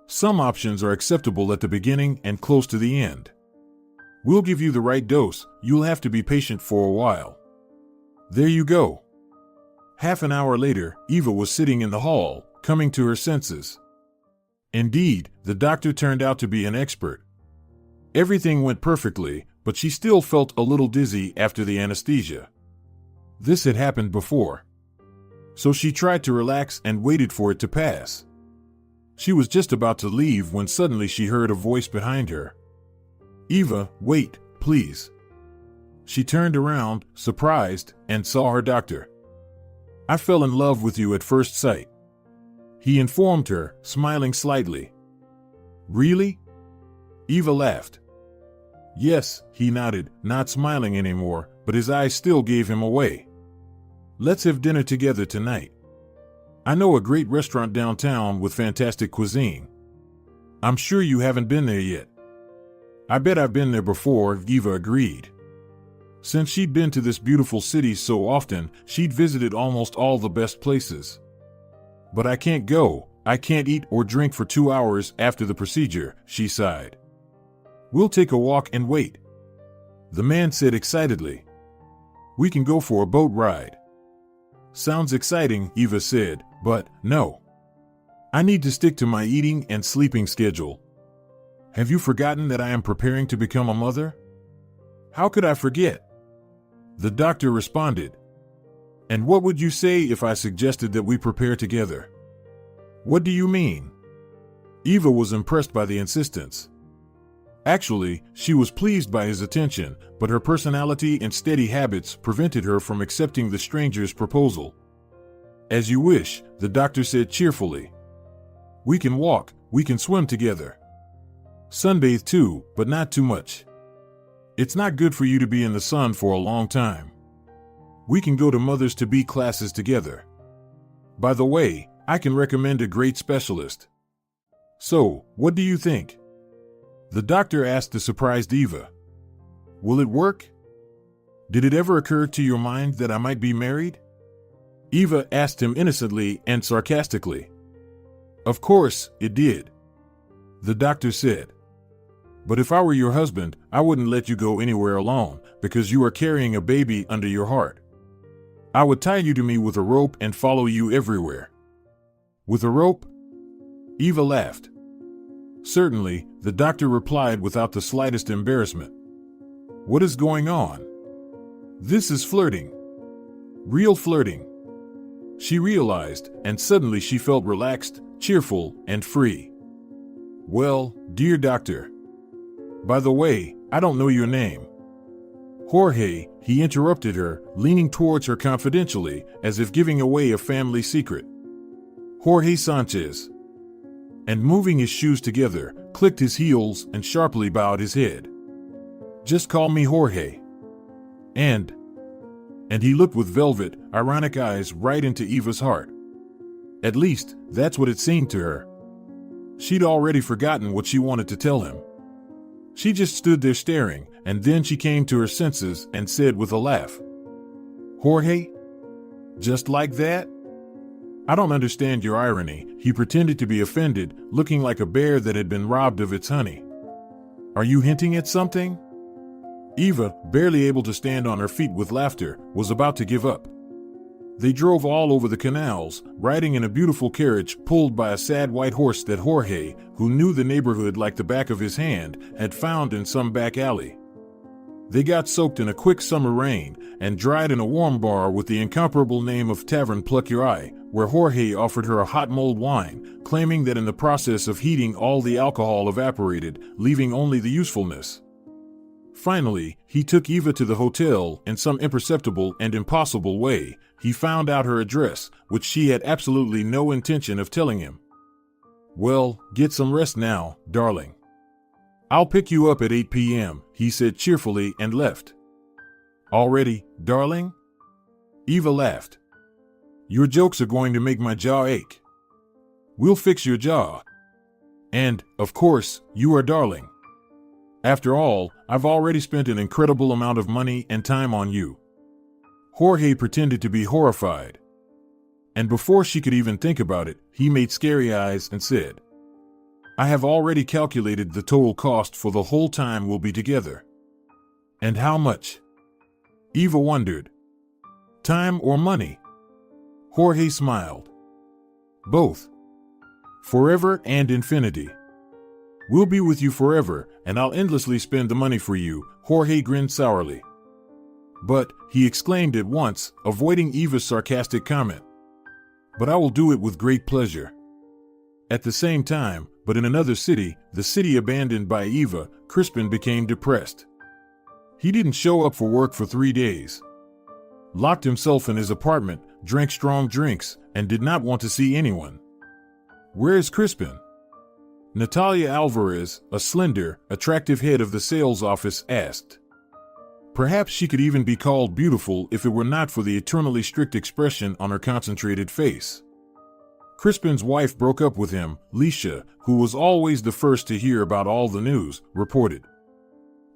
Some options are acceptable at the beginning and close to the end. We'll give you the right dose. You'll have to be patient for a while." "There you go." Half an hour later, Eva was sitting in the hall, coming to her senses. Indeed, the doctor turned out to be an expert. Everything went perfectly, but she still felt a little dizzy after the anesthesia. This had happened before. So she tried to relax and waited for it to pass. She was just about to leave when suddenly she heard a voice behind her. "Eva, wait, please." She turned around, surprised, and saw her doctor. "I fell in love with you at first sight," he informed her, smiling slightly. "Really?" Eva laughed. "Yes," he nodded, not smiling anymore, but his eyes still gave him away. "Let's have dinner together tonight. I know a great restaurant downtown with fantastic cuisine. I'm sure you haven't been there yet." "I bet I've been there before," Eva agreed. Since she'd been to this beautiful city so often, she'd visited almost all the best places. "But I can't go. I can't eat or drink for 2 hours after the procedure," she sighed. "We'll take a walk and wait," the man said excitedly. "We can go for a boat ride." "Sounds exciting," Eva said, "but no. I need to stick to my eating and sleeping schedule. Have you forgotten that I am preparing to become a mother?" "How could I forget?" the doctor responded. "And what would you say if I suggested that we prepare together?" "What do you mean?" Eva was impressed by the insistence. Actually, she was pleased by his attention, but her personality and steady habits prevented her from accepting the stranger's proposal. "As you wish," the doctor said cheerfully. "We can walk, we can swim together. Sunbathe too, but not too much. It's not good for you to be in the sun for a long time. We can go to mothers-to-be classes together. By the way, I can recommend a great specialist. So, what do you think?" the doctor asked the surprised Eva. "Will it work? Did it ever occur to your mind that I might be married?" Eva asked him innocently and sarcastically. "Of course, it did," the doctor said. "But if I were your husband, I wouldn't let you go anywhere alone, because you are carrying a baby under your heart. I would tie you to me with a rope and follow you everywhere." "With a rope?" Eva laughed. "Certainly," the doctor replied without the slightest embarrassment. "What is going on? This is flirting. Real flirting." She realized, and suddenly she felt relaxed, cheerful, and free. "Well, dear doctor. By the way, I don't know your name." "Jorge," he interrupted her, leaning towards her confidentially, as if giving away a family secret. "Jorge Sanchez." And moving his shoes together, clicked his heels and sharply bowed his head. "Just call me Jorge." And he looked with velvet, ironic eyes right into Eva's heart. At least, that's what it seemed to her. She'd already forgotten what she wanted to tell him. She just stood there staring, and then she came to her senses and said with a laugh, "Jorge? Just like that? I don't understand your irony." He pretended to be offended, looking like a bear that had been robbed of its honey. "Are you hinting at something?" Eva, barely able to stand on her feet with laughter, was about to give up. They drove all over the canals, riding in a beautiful carriage pulled by a sad white horse that Jorge, who knew the neighborhood like the back of his hand, had found in some back alley. They got soaked in a quick summer rain and dried in a warm bar with the incomparable name of Tavern Pluck Your Eye, where Jorge offered her a hot mulled wine, claiming that in the process of heating all the alcohol evaporated, leaving only the usefulness. Finally, he took Eva to the hotel. In some imperceptible and impossible way, he found out her address, which she had absolutely no intention of telling him. "Well, get some rest now, darling. I'll pick you up at 8 p.m., he said cheerfully and left. "Already, darling?" Eva laughed. "Your jokes are going to make my jaw ache." "We'll fix your jaw. And, of course, you are darling. After all, I've already spent an incredible amount of money and time on you." Jorge pretended to be horrified. And before she could even think about it, he made scary eyes and said, "I have already calculated the total cost for the whole time we'll be together." "And how much?" Eva wondered. "Time or money?" Jorge smiled. Both. Forever and infinity. We'll be with you forever, and I'll endlessly spend the money for you, Jorge grinned sourly. But, he exclaimed at once, avoiding Eva's sarcastic comment. But I will do it with great pleasure. At the same time, but in another city, the city abandoned by Eva, Crispin became depressed. He didn't show up for work for 3 days. Locked himself in his apartment, drank strong drinks, and did not want to see anyone. Where is Crispin? Natalia Alvarez, a slender, attractive head of the sales office, asked. Perhaps she could even be called beautiful if it were not for the eternally strict expression on her concentrated face. Crispin's wife broke up with him, Leisha, who was always the first to hear about all the news, reported.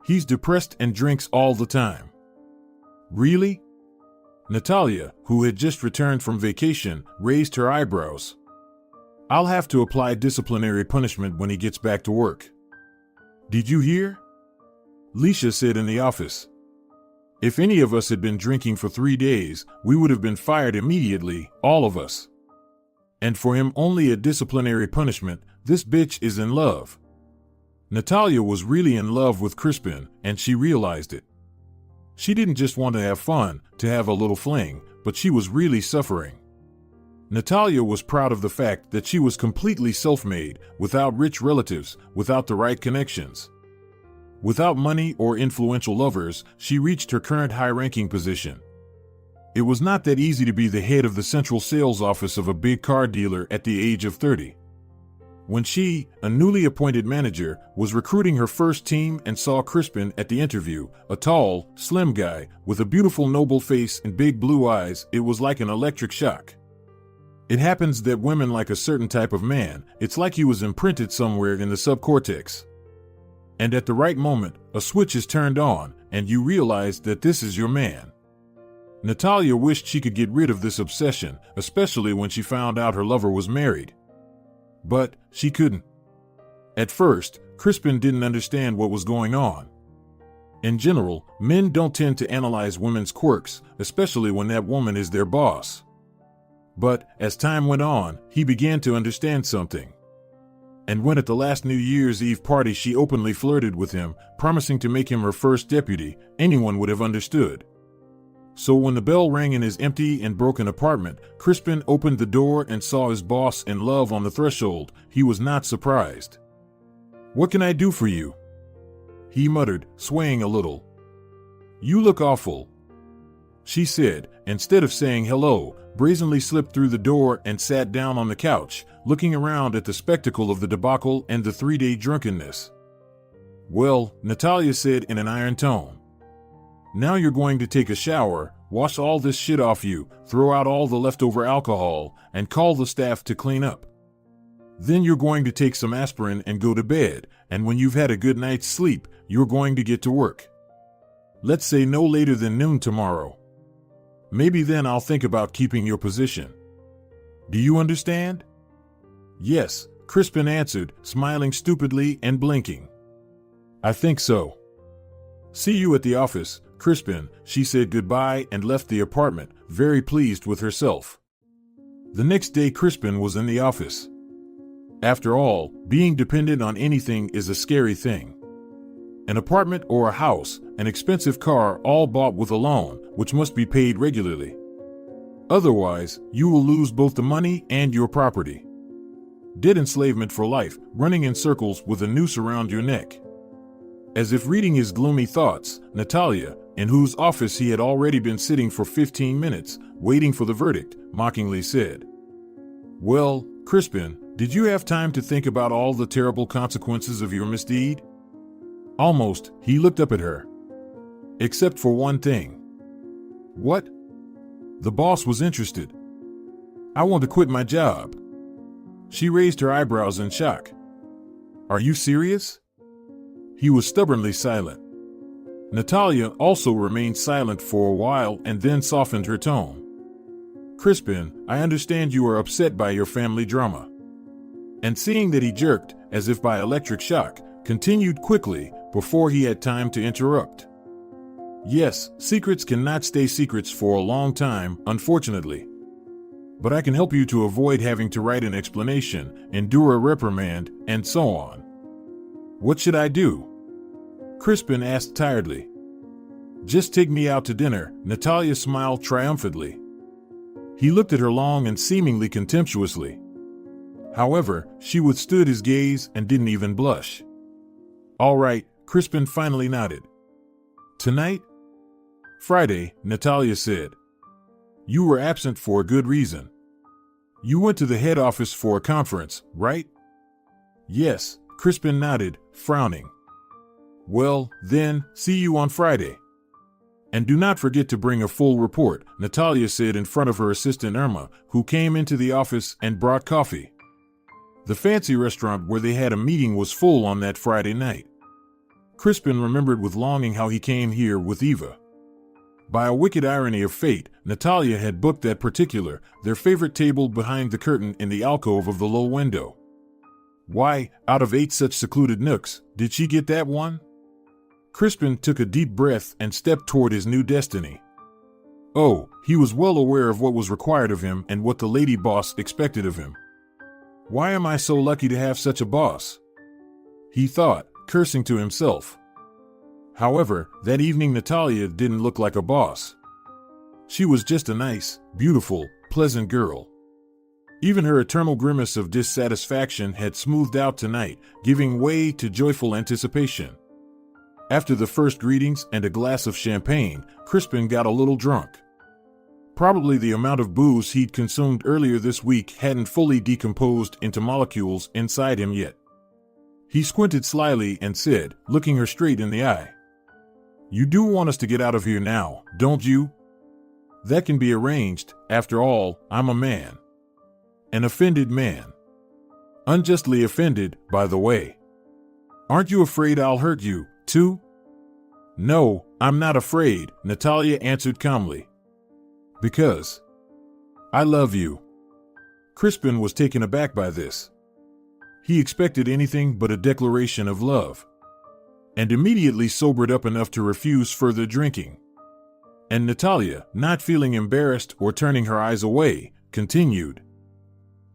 He's depressed and drinks all the time. Really? Natalia, who had just returned from vacation, raised her eyebrows. I'll have to apply disciplinary punishment when he gets back to work. Did you hear? Leisha said in the office. If any of us had been drinking for 3 days, we would have been fired immediately, all of us. And for him only a disciplinary punishment, this bitch is in love. Natalia was really in love with Crispin, and she realized it. She didn't just want to have fun, to have a little fling, but she was really suffering. Natalia was proud of the fact that she was completely self-made, without rich relatives, without the right connections. Without money or influential lovers, she reached her current high-ranking position. It was not that easy to be the head of the central sales office of a big car dealer at the age of 30. When she, a newly appointed manager, was recruiting her first team and saw Crispin at the interview, a tall, slim guy, with a beautiful noble face and big blue eyes, it was like an electric shock. It happens that women like a certain type of man, it's like he was imprinted somewhere in the subcortex. And at the right moment, a switch is turned on, and you realize that this is your man. Natalia wished she could get rid of this obsession, especially when she found out her lover was married. But she couldn't. At first, Crispin didn't understand what was going on. In general, men don't tend to analyze women's quirks, especially when that woman is their boss. But, as time went on, he began to understand something. And when at the last New Year's Eve party she openly flirted with him, promising to make him her first deputy, anyone would have understood. So when the bell rang in his empty and broken apartment, Crispin opened the door and saw his boss in love on the threshold. He was not surprised. "What can I do for you?" he muttered, swaying a little. "You look awful," she said, instead of saying hello, brazenly slipped through the door and sat down on the couch, looking around at the spectacle of the debacle and the 3-day drunkenness. "Well," Natalia said in an iron tone. "Now you're going to take a shower, wash all this shit off you, throw out all the leftover alcohol, and call the staff to clean up. Then you're going to take some aspirin and go to bed, and when you've had a good night's sleep, you're going to get to work. Let's say no later than noon tomorrow. Maybe then I'll think about keeping your position. Do you understand?" "Yes," Crispin answered, smiling stupidly and blinking. "I think so. See you at the office, Crispin." She said goodbye and left the apartment, very pleased with herself. The next day Crispin was in the office. After all, being dependent on anything is a scary thing. An apartment or a house, an expensive car, all bought with a loan, which must be paid regularly. Otherwise, you will lose both the money and your property. Debt enslavement for life, running in circles with a noose around your neck. As if reading his gloomy thoughts, Natalia, in whose office he had already been sitting for 15 minutes, waiting for the verdict, mockingly said, "Well, Crispin, did you have time to think about all the terrible consequences of your misdeed?" Almost, he looked up at her. "Except for one thing." "What?" The boss was interested. "I want to quit my job." She raised her eyebrows in shock. "Are you serious?" He was stubbornly silent. Natalia also remained silent for a while and then softened her tone. "Crispin, I understand you are upset by your family drama." And seeing that he jerked, as if by electric shock, continued quickly, before he had time to interrupt. "Yes, secrets cannot stay secrets for a long time, unfortunately. but I can help you to avoid having to write an explanation, endure a reprimand, and so on. What should I do? Crispin asked tiredly. Just take me out to dinner, Natalia smiled triumphantly. He looked at her long and seemingly contemptuously. However, she withstood his gaze and didn't even blush. All right, Crispin finally nodded. Tonight? Friday, Natalia said. You were absent for a good reason. You went to the head office for a conference, right? Yes, Crispin nodded, frowning. Well, then, see you on Friday. And do not forget to bring a full report, Natalia said in front of her assistant Irma, who came into the office and brought coffee. The fancy restaurant where they had a meeting was full on that Friday night. Crispin remembered with longing how he came here with Eva. By a wicked irony of fate, Natalia had booked that particular, their favorite table behind the curtain in the alcove of the low window. Why, out of 8 such secluded nooks, did she get that one? Crispin took a deep breath and stepped toward his new destiny. Oh, he was well aware of what was required of him and what the lady boss expected of him. Why am I so lucky to have such a boss? He thought, cursing to himself. However, that evening Natalia didn't look like a boss. She was just a nice, beautiful, pleasant girl. Even her eternal grimace of dissatisfaction had smoothed out tonight, giving way to joyful anticipation. After the first greetings and a glass of champagne, Crispin got a little drunk. Probably the amount of booze he'd consumed earlier this week hadn't fully decomposed into molecules inside him yet. He squinted slyly and said, looking her straight in the eye, You do want us to get out of here now, don't you? That can be arranged. After all, I'm a man. An offended man. Unjustly offended, by the way. Aren't you afraid I'll hurt you, too? No, I'm not afraid, Natalia answered calmly. Because I love you. Crispin was taken aback by this. He expected anything but a declaration of love, and immediately sobered up enough to refuse further drinking. And Natalia, not feeling embarrassed or turning her eyes away, continued.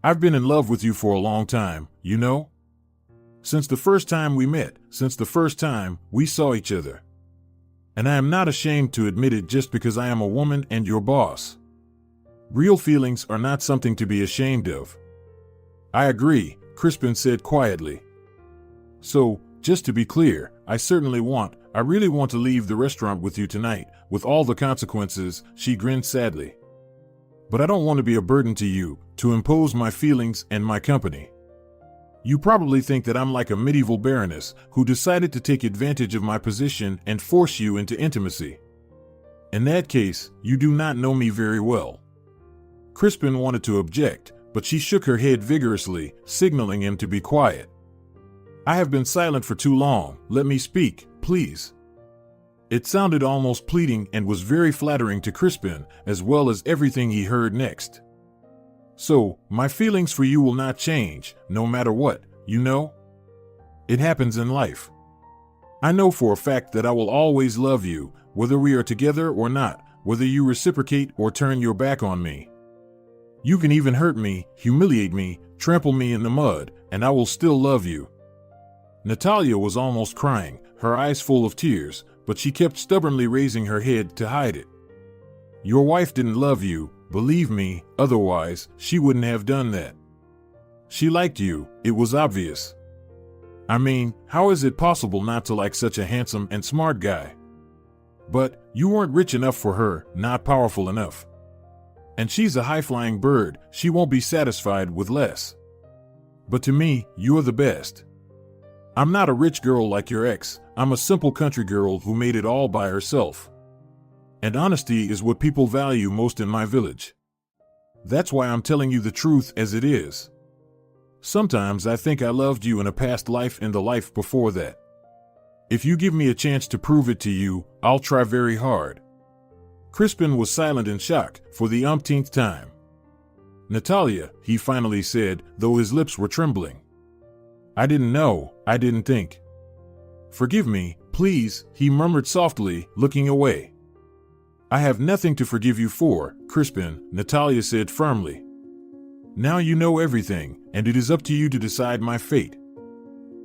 I've been in love with you for a long time, you know? Since the first time we met, since the first time we saw each other. And I am not ashamed to admit it just because I am a woman and your boss. Real feelings are not something to be ashamed of. I agree, Crispin said quietly. So, just to be clear, I really want to leave the restaurant with you tonight, with all the consequences, she grinned sadly. But I don't want to be a burden to you, to impose my feelings and my company. You probably think that I'm like a medieval baroness who decided to take advantage of my position and force you into intimacy. In that case, you do not know me very well. Crispin wanted to object, but she shook her head vigorously, signaling him to be quiet. I have been silent for too long, let me speak, please. It sounded almost pleading and was very flattering to Crispin, as well as everything he heard next. So, my feelings for you will not change, no matter what, you know? It happens in life. I know for a fact that I will always love you, whether we are together or not, whether you reciprocate or turn your back on me. You can even hurt me, humiliate me, trample me in the mud, and I will still love you. Natalia was almost crying, her eyes full of tears, but she kept stubbornly raising her head to hide it. Your wife didn't love you, believe me, otherwise, she wouldn't have done that. She liked you, it was obvious. I mean, how is it possible not to like such a handsome and smart guy? But you weren't rich enough for her, not powerful enough. And she's a high-flying bird, she won't be satisfied with less. But to me, you're the best. I'm not a rich girl like your ex, I'm a simple country girl who made it all by herself. And honesty is what people value most in my village. That's why I'm telling you the truth as it is. Sometimes I think I loved you in a past life and the life before that. If you give me a chance to prove it to you, I'll try very hard. Crispin was silent in shock for the umpteenth time. Natalia, he finally said, though his lips were trembling. I didn't know, I didn't think. Forgive me, please, he murmured softly, looking away. I have nothing to forgive you for, Crispin, Natalia said firmly. Now you know everything, and it is up to you to decide my fate."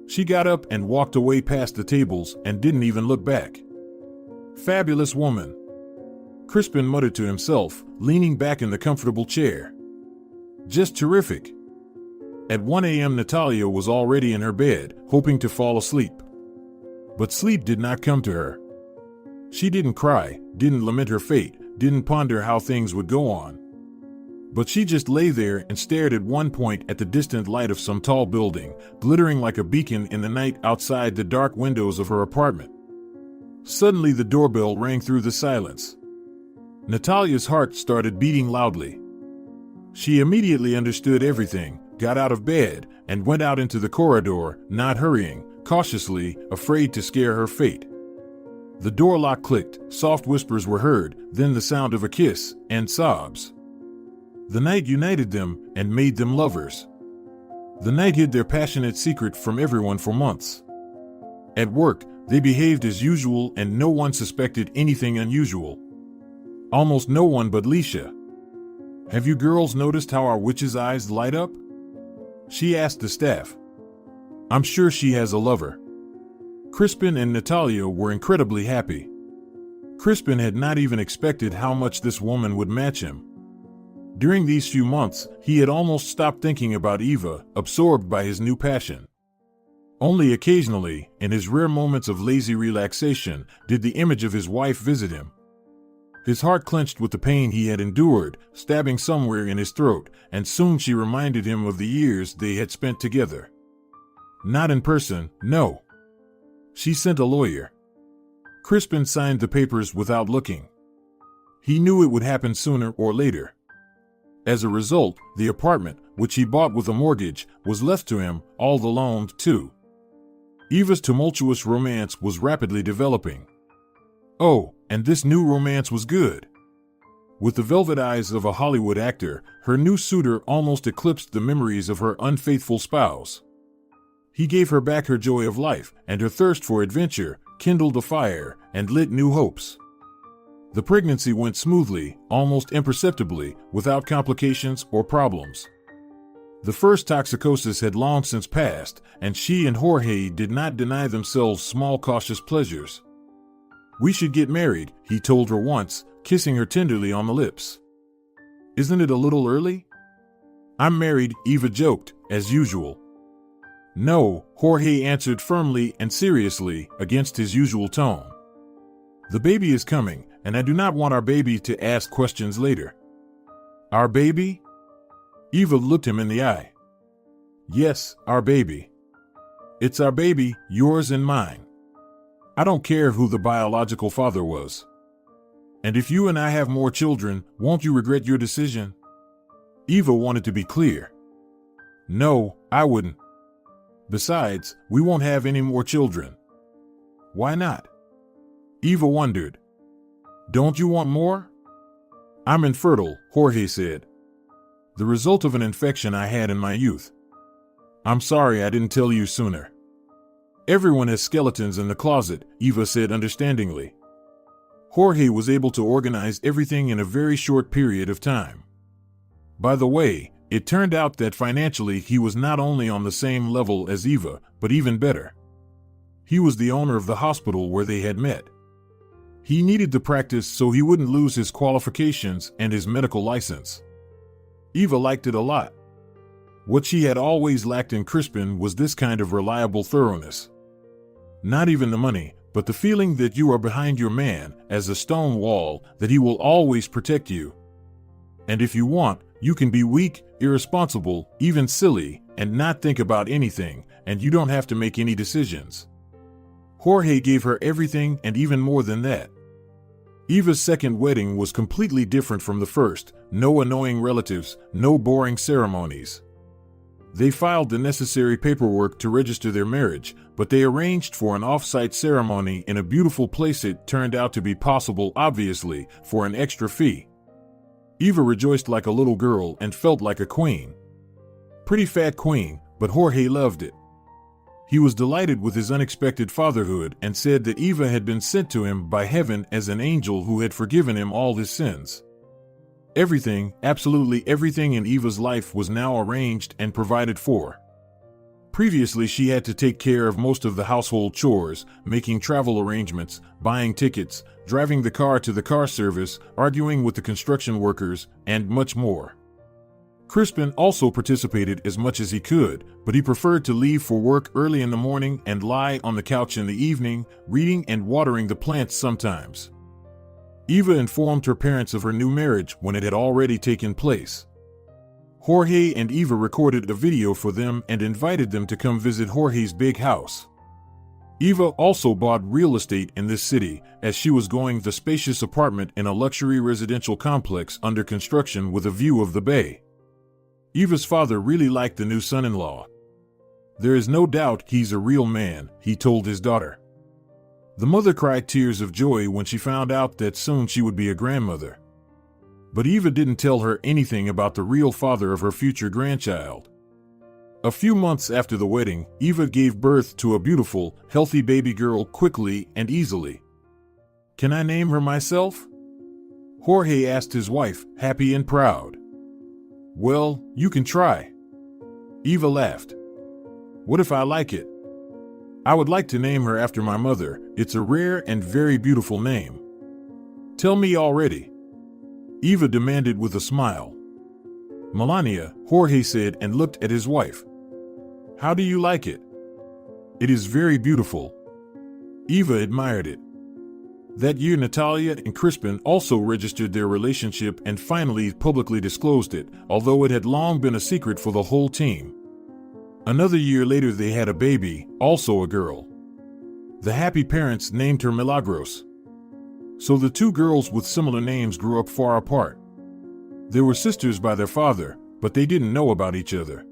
She got up and walked away past the tables and didn't even look back. "Fabulous woman," Crispin muttered to himself, leaning back in the comfortable chair. "Just terrific." At 1 a.m. Natalia was already in her bed, hoping to fall asleep. But sleep did not come to her. She didn't cry, didn't lament her fate, didn't ponder how things would go on. But she just lay there and stared at one point at the distant light of some tall building, glittering like a beacon in the night outside the dark windows of her apartment. Suddenly the doorbell rang through the silence. Natalia's heart started beating loudly. She immediately understood everything, got out of bed, and went out into the corridor, not hurrying, cautiously, afraid to scare her fate. The door lock clicked, soft whispers were heard, then the sound of a kiss, and sobs. The night united them and made them lovers. The night hid their passionate secret from everyone for months. At work, they behaved as usual and no one suspected anything unusual. Almost no one but Leisha. "Have you girls noticed how our witch's eyes light up?" she asked the staff. "I'm sure she has a lover." Crispin and Natalia were incredibly happy. Crispin had not even expected how much this woman would match him. During these few months, he had almost stopped thinking about Eva, absorbed by his new passion. Only occasionally, in his rare moments of lazy relaxation, did the image of his wife visit him. His heart clenched with the pain he had endured, stabbing somewhere in his throat, and soon she reminded him of the years they had spent together. Not in person, no. She sent a lawyer. Crispin signed the papers without looking. He knew it would happen sooner or later. As a result, the apartment, which he bought with a mortgage, was left to him, all alone, too. Eva's tumultuous romance was rapidly developing. Oh, and this new romance was good. With the velvet eyes of a Hollywood actor, her new suitor almost eclipsed the memories of her unfaithful spouse. He gave her back her joy of life, and her thirst for adventure kindled a fire and lit new hopes. The pregnancy went smoothly, almost imperceptibly, without complications or problems. The first toxicosis had long since passed, and she and Jorge did not deny themselves small cautious pleasures. "We should get married," he told her once, kissing her tenderly on the lips. "Isn't it a little early?" "I'm married," Eva joked, as usual. "No," Jorge answered firmly and seriously, against his usual tone. "The baby is coming, and I do not want our baby to ask questions later." "Our baby?" Eva looked him in the eye. "Yes, our baby. It's our baby, yours and mine. I don't care who the biological father was. And if you and I have more children, won't you regret your decision?" Eva wanted to be clear. "No, I wouldn't. Besides, we won't have any more children." "Why not?" Eva wondered. "Don't you want more?" "I'm infertile," Jorge said. "The result of an infection I had in my youth. I'm sorry I didn't tell you sooner." "Everyone has skeletons in the closet," Eva said understandingly. Jorge was able to organize everything in a very short period of time. By the way, it turned out that financially he was not only on the same level as Eva, but even better. He was the owner of the hospital where they had met. He needed the practice so he wouldn't lose his qualifications and his medical license. Eva liked it a lot. What she had always lacked in Crispin was this kind of reliable thoroughness. Not even the money, but the feeling that you are behind your man, as a stone wall, that he will always protect you. And if you want, you can be weak, irresponsible, even silly, and not think about anything, and you don't have to make any decisions. Jorge gave her everything and even more than that. Eva's second wedding was completely different from the first, no annoying relatives, no boring ceremonies. They filed the necessary paperwork to register their marriage, but they arranged for an off-site ceremony in a beautiful place. It turned out to be possible, obviously, for an extra fee. Eva rejoiced like a little girl and felt like a queen. Pretty fat queen, but Jorge loved it. He was delighted with his unexpected fatherhood and said that Eva had been sent to him by heaven as an angel who had forgiven him all his sins. Everything, absolutely everything in Eva's life was now arranged and provided for. Previously, she had to take care of most of the household chores, making travel arrangements, buying tickets, driving the car to the car service, arguing with the construction workers, and much more. Crispin also participated as much as he could, but he preferred to leave for work early in the morning and lie on the couch in the evening, reading and watering the plants sometimes. Eva informed her parents of her new marriage when it had already taken place. Jorge and Eva recorded a video for them and invited them to come visit Jorge's big house. Eva also bought real estate in this city, as she was going the spacious apartment in a luxury residential complex under construction with a view of the bay. Eva's father really liked the new son-in-law. "There is no doubt he's a real man," he told his daughter. The mother cried tears of joy when she found out that soon she would be a grandmother. But Eva didn't tell her anything about the real father of her future grandchild. A few months after the wedding, Eva gave birth to a beautiful, healthy baby girl quickly and easily. "Can I name her myself?" Jorge asked his wife, happy and proud. "Well, you can try." Eva laughed. "What if I like it? I would like to name her after my mother. It's a rare and very beautiful name." "Tell me already," Eva demanded with a smile. "Melania," Jorge said and looked at his wife. "How do you like it?" "It is very beautiful." Eva admired it. That year, Natalia and Crispin also registered their relationship and finally publicly disclosed it, although it had long been a secret for the whole team. Another year later, they had a baby, also a girl. The happy parents named her Milagros. So the two girls with similar names grew up far apart. They were sisters by their father, but they didn't know about each other.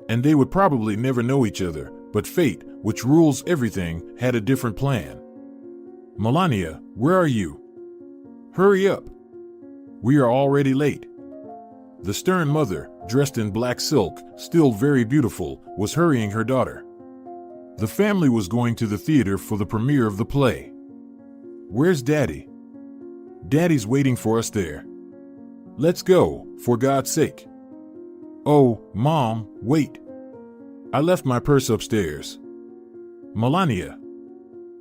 And they would probably never know each other, but fate, which rules everything, had a different plan. "Melania, where are you? Hurry up. We are already late." The stern mother, dressed in black silk, still very beautiful, was hurrying her daughter. The family was going to the theater for the premiere of the play. "Where's Daddy?" "Daddy's waiting for us there." "Let's go, for God's sake." "Oh, Mom, wait. I left my purse upstairs." "Melania."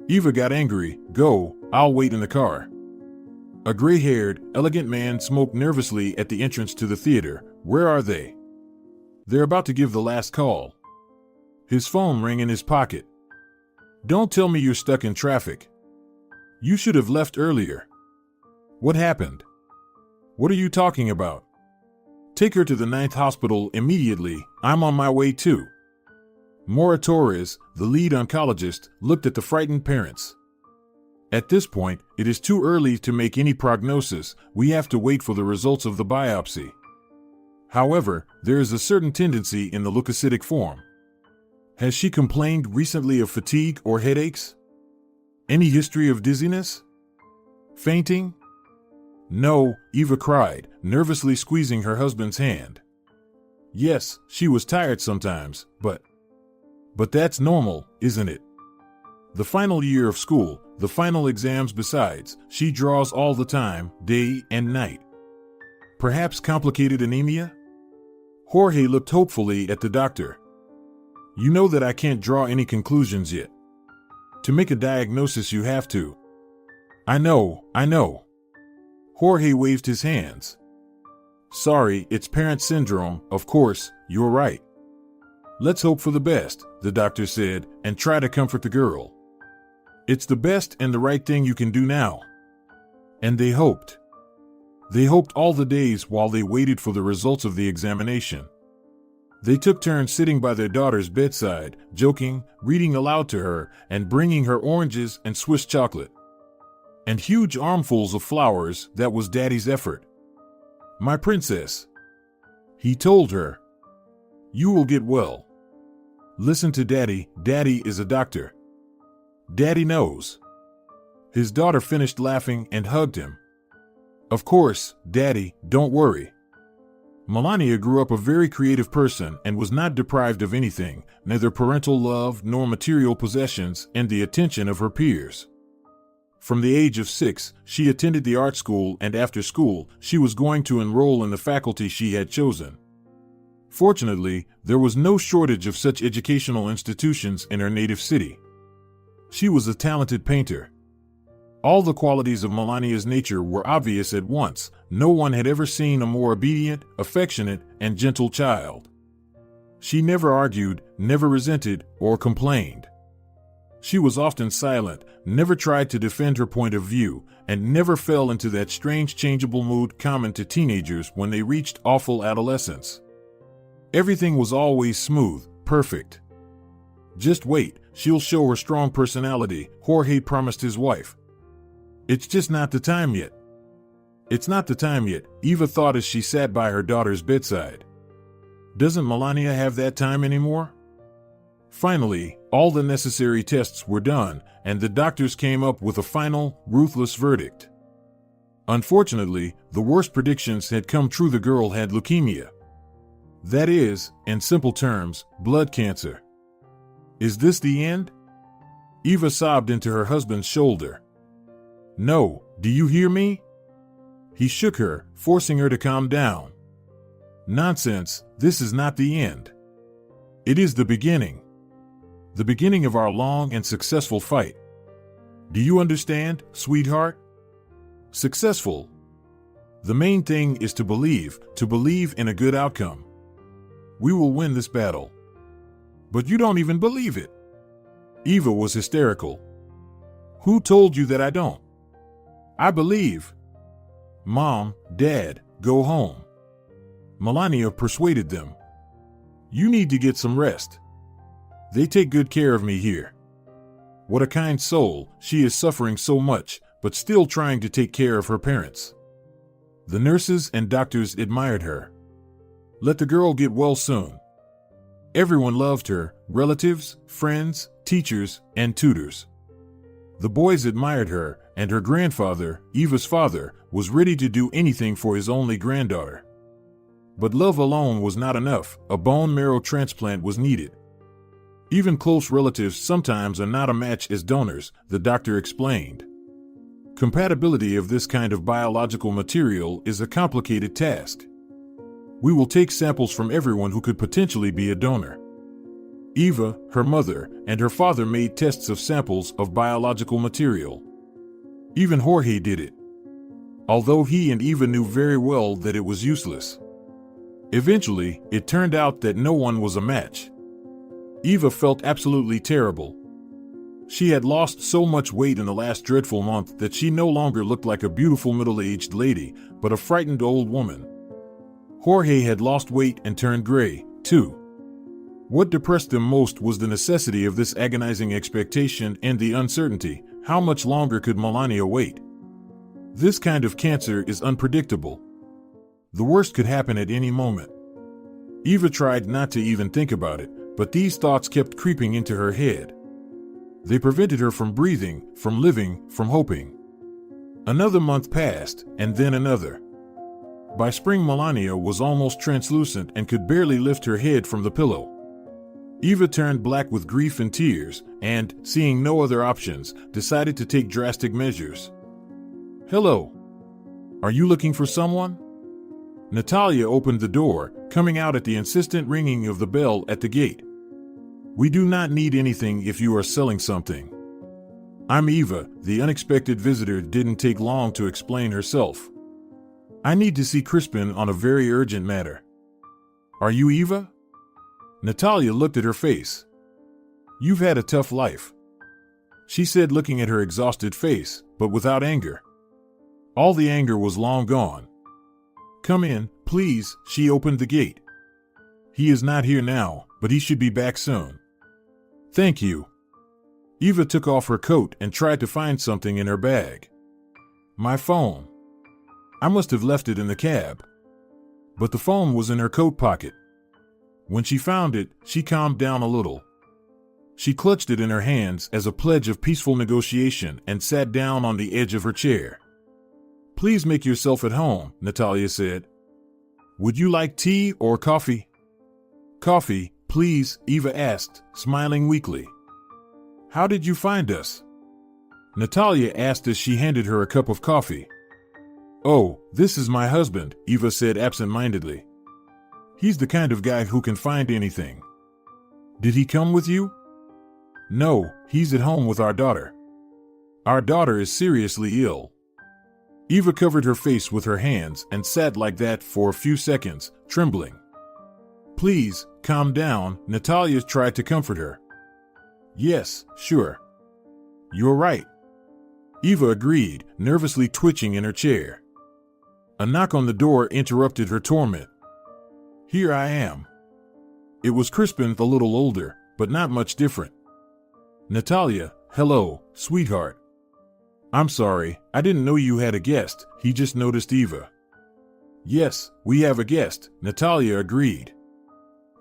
Eva got angry. "Go, I'll wait in the car." A gray-haired, elegant man smoked nervously at the entrance to the theater. "Where are they?" "They're about to give the last call." His phone rang in his pocket. "Don't tell me you're stuck in traffic. You should have left earlier." "What happened?" "What are you talking about?" "Take her to the 9th hospital immediately. I'm on my way too." Mora Torres, the lead oncologist, looked at the frightened parents. "At this point, it is too early to make any prognosis. We have to wait for the results of the biopsy. However, there is a certain tendency in the leukocytic form." "Has she complained recently of fatigue or headaches? Any history of dizziness? Fainting?" "No," Eva cried, nervously squeezing her husband's hand. "Yes, she was tired sometimes, but that's normal, isn't it? The final year of school, the final exams besides, she draws all the time, day and night. Perhaps complicated anemia?" Jorge looked hopefully at the doctor. "You know that I can't draw any conclusions yet. To make a diagnosis you have to." I know. Jorge waved his hands. "Sorry, it's parent syndrome, of course, you're right. Let's hope for the best," the doctor said, and try to comfort the girl. "It's the best and the right thing you can do now." And they hoped. They hoped all the days while they waited for the results of the examination. They took turns sitting by their daughter's bedside, joking, reading aloud to her, and bringing her oranges and Swiss chocolate. And huge armfuls of flowers. That was Daddy's effort. "My princess," he told her, "you will get well. Listen to Daddy. Daddy is a doctor. Daddy knows." His daughter finished laughing and hugged him. "Of course, Daddy, don't worry." Melania grew up a very creative person and was not deprived of anything, neither parental love nor material possessions, and the attention of her peers. From the age of 6, she attended the art school, and after school, she was going to enroll in the faculty she had chosen. Fortunately, there was no shortage of such educational institutions in her native city. She was a talented painter. All the qualities of Melania's nature were obvious at once. No one had ever seen a more obedient, affectionate, and gentle child. She never argued, never resented, or complained. She was often silent, never tried to defend her point of view, and never fell into that strange changeable mood common to teenagers when they reached awful adolescence. Everything was always smooth, perfect. "Just wait, she'll show her strong personality," Jorge promised his wife. "It's just not the time yet." "It's not the time yet," Eva thought as she sat by her daughter's bedside. "Doesn't Melania have that time anymore?" Finally, all the necessary tests were done, and the doctors came up with a final, ruthless verdict. Unfortunately, the worst predictions had come true. The girl had leukemia. That is, in simple terms, blood cancer. "Is this the end?" Eva sobbed into her husband's shoulder. "No, do you hear me?" He shook her, forcing her to calm down. "Nonsense, this is not the end. It is the beginning. The beginning of our long and successful fight. Do you understand, sweetheart? Successful. The main thing is to believe in a good outcome. We will win this battle." "But you don't even believe it." Eva was hysterical. "Who told you that I don't? I believe." "Mom, Dad, go home." Melania persuaded them. "You need to get some rest. They take good care of me here. What a kind soul, she is suffering so much, but still trying to take care of her parents." The nurses and doctors admired her. Let the girl get well soon. Everyone loved her, relatives, friends, teachers, and tutors. The boys admired her, and her grandfather, Eva's father, was ready to do anything for his only granddaughter. But love alone was not enough. A bone marrow transplant was needed. Even close relatives sometimes are not a match as donors, the doctor explained. Compatibility of this kind of biological material is a complicated task. We will take samples from everyone who could potentially be a donor. Eva, her mother, and her father made tests of samples of biological material. Even Jorge did it, although he and Eva knew very well that it was useless. Eventually, it turned out that no one was a match. Eva felt absolutely terrible. She had lost so much weight in the last dreadful month that she no longer looked like a beautiful middle-aged lady, but a frightened old woman. Jorge had lost weight and turned gray, too. What depressed them most was the necessity of this agonizing expectation and the uncertainty. How much longer could Melania wait? This kind of cancer is unpredictable. The worst could happen at any moment. Eva tried not to even think about it, but these thoughts kept creeping into her head. They prevented her from breathing, from living, from hoping. Another month passed, and then another. By spring, Melania was almost translucent and could barely lift her head from the pillow. Eva turned black with grief and tears, and, seeing no other options, decided to take drastic measures. "Hello. Are you looking for someone?" Natalia opened the door, coming out at the insistent ringing of the bell at the gate. "We do not need anything if you are selling something." "I'm Eva," the unexpected visitor didn't take long to explain herself. "I need to see Crispin on a very urgent matter." "Are you Eva?" Natalia looked at her face. "You've had a tough life," she said, looking at her exhausted face, but without anger. All the anger was long gone. "Come in, please," she opened the gate. "He is not here now, but he should be back soon." "Thank you." Eva took off her coat and tried to find something in her bag. "My phone. I must have left it in the cab." But the phone was in her coat pocket. When she found it, she calmed down a little. She clutched it in her hands as a pledge of peaceful negotiation and sat down on the edge of her chair. "Please make yourself at home," Natalia said. "Would you like tea or coffee?" "Coffee, please," Eva asked, smiling weakly. "How did you find us?" Natalia asked as she handed her a cup of coffee. "Oh, this is my husband," Eva said absent-mindedly. "He's the kind of guy who can find anything." "Did he come with you?" "No, he's at home with our daughter. Our daughter is seriously ill." Eva covered her face with her hands and sat like that for a few seconds, trembling. "Please, calm down," Natalia tried to comfort her. "Yes, sure. You're right," Eva agreed, nervously twitching in her chair. A knock on the door interrupted her torment. "Here I am." It was Crispin, a little older, but not much different. "Natalia, hello, sweetheart. I'm sorry, I didn't know you had a guest," he just noticed Eva. "Yes, we have a guest," Natalia agreed.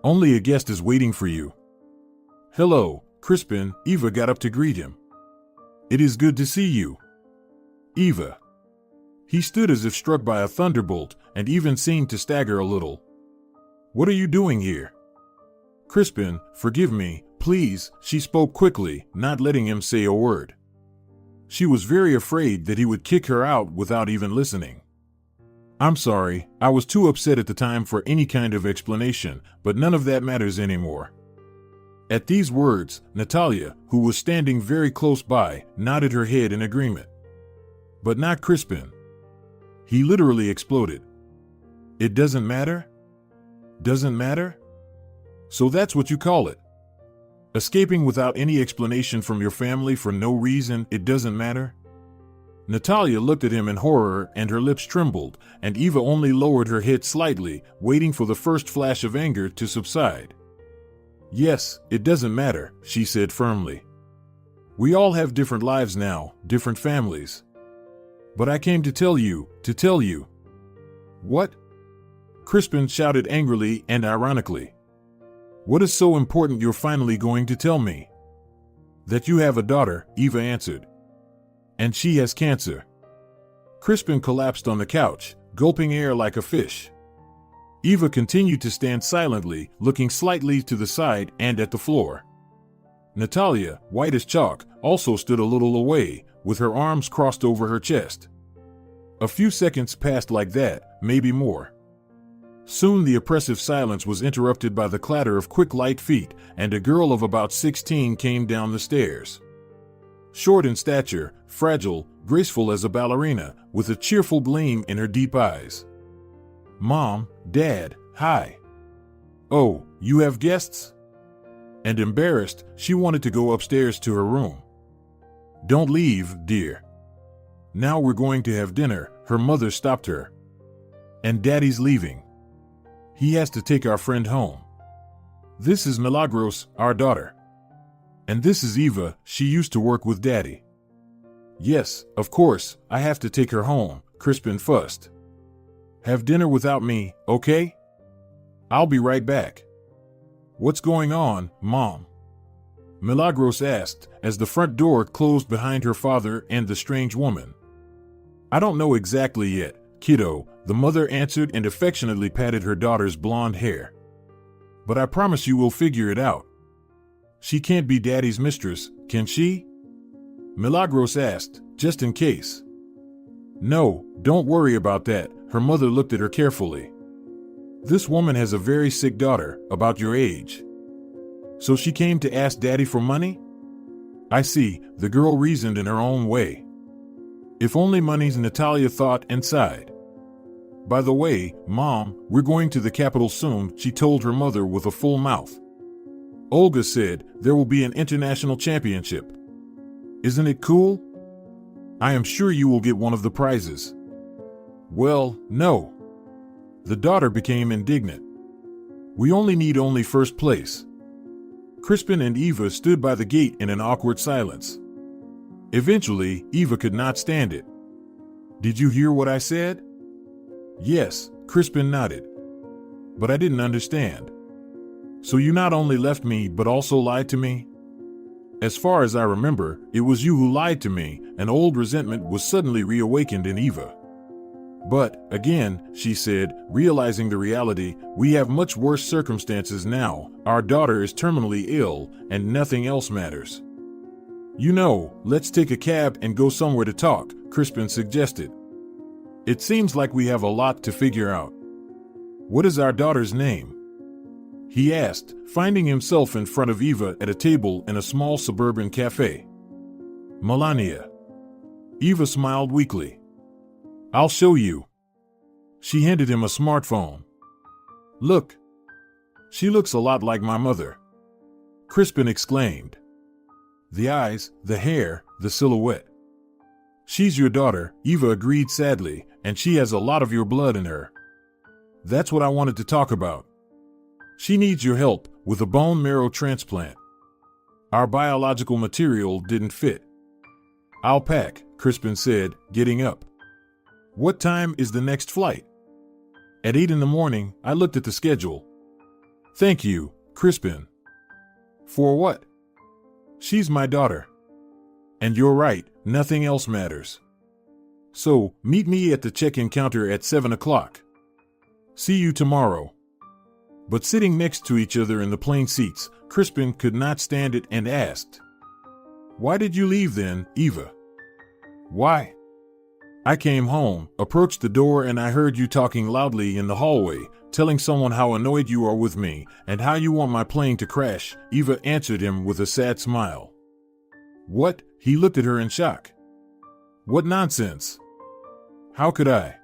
"Only a guest is waiting for you." "Hello, Crispin," Eva got up to greet him. "It is good to see you." "Eva." He stood as if struck by a thunderbolt and even seemed to stagger a little. "What are you doing here?" "Crispin, forgive me, please," she spoke quickly, not letting him say a word. She was very afraid that he would kick her out without even listening. "I'm sorry, I was too upset at the time for any kind of explanation, but none of that matters anymore." At these words, Natalia, who was standing very close by, nodded her head in agreement. But not Crispin. He literally exploded. "It doesn't matter? Doesn't matter? So that's what you call it? Escaping without any explanation from your family for no reason, it doesn't matter?" Natalia looked at him in horror and her lips trembled, and Eva only lowered her head slightly, waiting for the first flash of anger to subside. "Yes, it doesn't matter," she said firmly. "We all have different lives now, different families. But I came to tell you. "What?" Crispin shouted angrily and ironically. "What is so important you're finally going to tell me?" "That you have a daughter," Eva answered. "And she has cancer." Crispin collapsed on the couch, gulping air like a fish. Eva continued to stand silently, looking slightly to the side and at the floor. Natalia, white as chalk, also stood a little away, with her arms crossed over her chest. A few seconds passed like that, maybe more. Soon the oppressive silence was interrupted by the clatter of quick light feet, and a girl of about 16 came down the stairs. Short in stature, fragile, graceful as a ballerina, with a cheerful gleam in her deep eyes. "Mom, Dad, hi. Oh, you have guests?" And embarrassed, she wanted to go upstairs to her room. "Don't leave, dear. Now we're going to have dinner," her mother stopped her. "And Daddy's leaving. He has to take our friend home. This is Milagros, our daughter. And this is Eva, she used to work with Daddy." "Yes, of course, I have to take her home," Crispin fussed. "Have dinner without me, okay? I'll be right back." "What's going on, Mom?" Milagros asked, as the front door closed behind her father and the strange woman. "I don't know exactly yet, kiddo," the mother answered and affectionately patted her daughter's blonde hair. "But I promise you we'll figure it out. She can't be Daddy's mistress, can she?" Milagros asked, just in case. "No, don't worry about that," her mother looked at her carefully. "This woman has a very sick daughter, about your age. So she came to ask Daddy for money?" "I see," the girl reasoned in her own way. "If only money's," Natalia thought and sighed. "By the way, Mom, we're going to the capital soon," she told her mother with a full mouth. "Olga said there will be an international championship. Isn't it cool? I am sure you will get one of the prizes." "Well, no." The daughter became indignant. "We only need first place." Crispin and Eva stood by the gate in an awkward silence. Eventually, Eva could not stand it. "Did you hear what I said?" "Yes," Crispin nodded. "But I didn't understand. So you not only left me but also lied to me?" "As far as I remember, it was you who lied to me," and old resentment was suddenly reawakened in Eva. "But, again," she said, realizing the reality, "we have much worse circumstances now. Our daughter is terminally ill, and nothing else matters." Let's take a cab and go somewhere to talk, Crispin suggested. It seems like we have a lot to figure out. What is our daughter's name? He asked, finding himself in front of Eva at a table in a small suburban cafe. Melania. Eva smiled weakly. I'll show you. She handed him a smartphone. Look. She looks a lot like my mother. Crispin exclaimed. The eyes, the hair, the silhouette. She's your daughter, Eva agreed sadly, and she has a lot of your blood in her. That's what I wanted to talk about. She needs your help with a bone marrow transplant. Our biological material didn't fit. I'll pack, Crispin said, getting up. What time is the next flight? At 8 in the morning, I looked at the schedule. Thank you, Crispin. For what? She's my daughter. And you're right, nothing else matters. So, meet me at the check-in counter at 7 o'clock. See you tomorrow. But sitting next to each other in the plane seats, Crispin could not stand it and asked, Why did you leave then, Eva? Why? I came home, approached the door, and I heard you talking loudly in the hallway, telling someone how annoyed you are with me and how you want my plane to crash, Eva answered him with a sad smile. What? He looked at her in shock. What nonsense? How could I?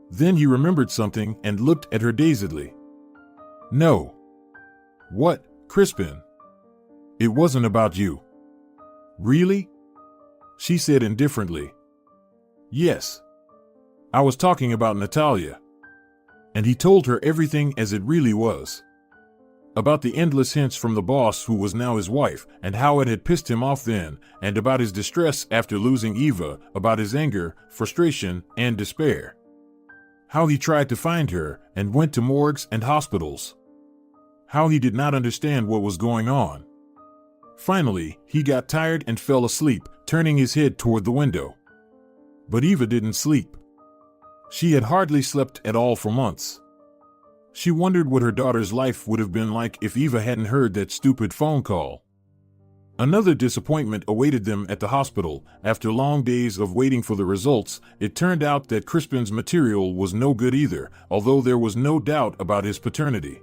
Then he remembered something and looked at her dazedly. No. What, Crispin? It wasn't about you. Really? She said indifferently. Yes. I was talking about Natalia. And he told her everything as it really was. About the endless hints from the boss who was now his wife, and how it had pissed him off then, and about his distress after losing Eva, about his anger, frustration, and despair. How he tried to find her, and went to morgues and hospitals. How he did not understand what was going on. Finally, he got tired and fell asleep, turning his head toward the window. But Eva didn't sleep. She had hardly slept at all for months. She wondered what her daughter's life would have been like if Eva hadn't heard that stupid phone call. Another disappointment awaited them at the hospital. After long days of waiting for the results, it turned out that Crispin's material was no good either, although there was no doubt about his paternity.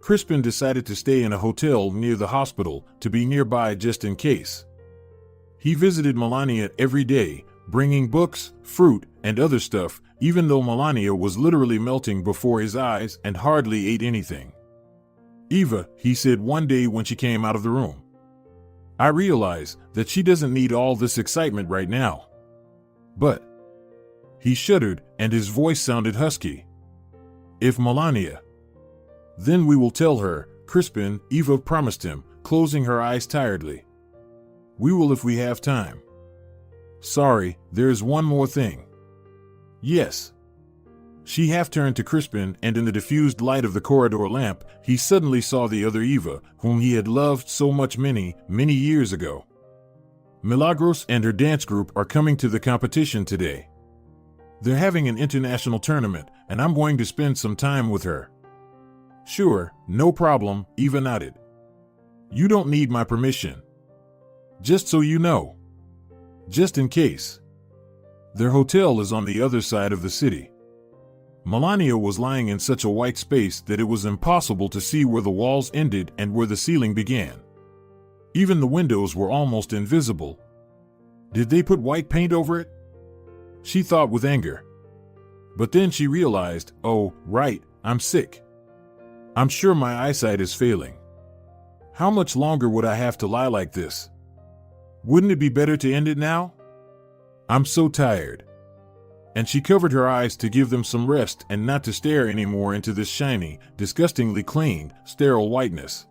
Crispin decided to stay in a hotel near the hospital to be nearby just in case. He visited Melania every day, bringing books, fruit, and other stuff, even though Melania was literally melting before his eyes and hardly ate anything. Eva, he said one day when she came out of the room. I realize that she doesn't need all this excitement right now. But he shuddered, and his voice sounded husky. If Melania. Then we will tell her, Crispin, Eva promised him, closing her eyes tiredly. We will if we have time. Sorry, there's one more thing. Yes. She half turned to Crispin, and in the diffused light of the corridor lamp, he suddenly saw the other Eva, whom he had loved so much many, many years ago. Milagros and her dance group are coming to the competition today. They're having an international tournament, and I'm going to spend some time with her. Sure, no problem, Eva nodded. You don't need my permission. Just so you know. Just in case. Their hotel is on the other side of the city. Melania was lying in such a white space that it was impossible to see where the walls ended and where the ceiling began. Even the windows were almost invisible. Did they put white paint over it? She thought with anger. But then she realized, oh, right, I'm sick. I'm sure my eyesight is failing. How much longer would I have to lie like this? Wouldn't it be better to end it now? I'm so tired. And she covered her eyes to give them some rest and not to stare anymore into this shiny, disgustingly clean, sterile whiteness.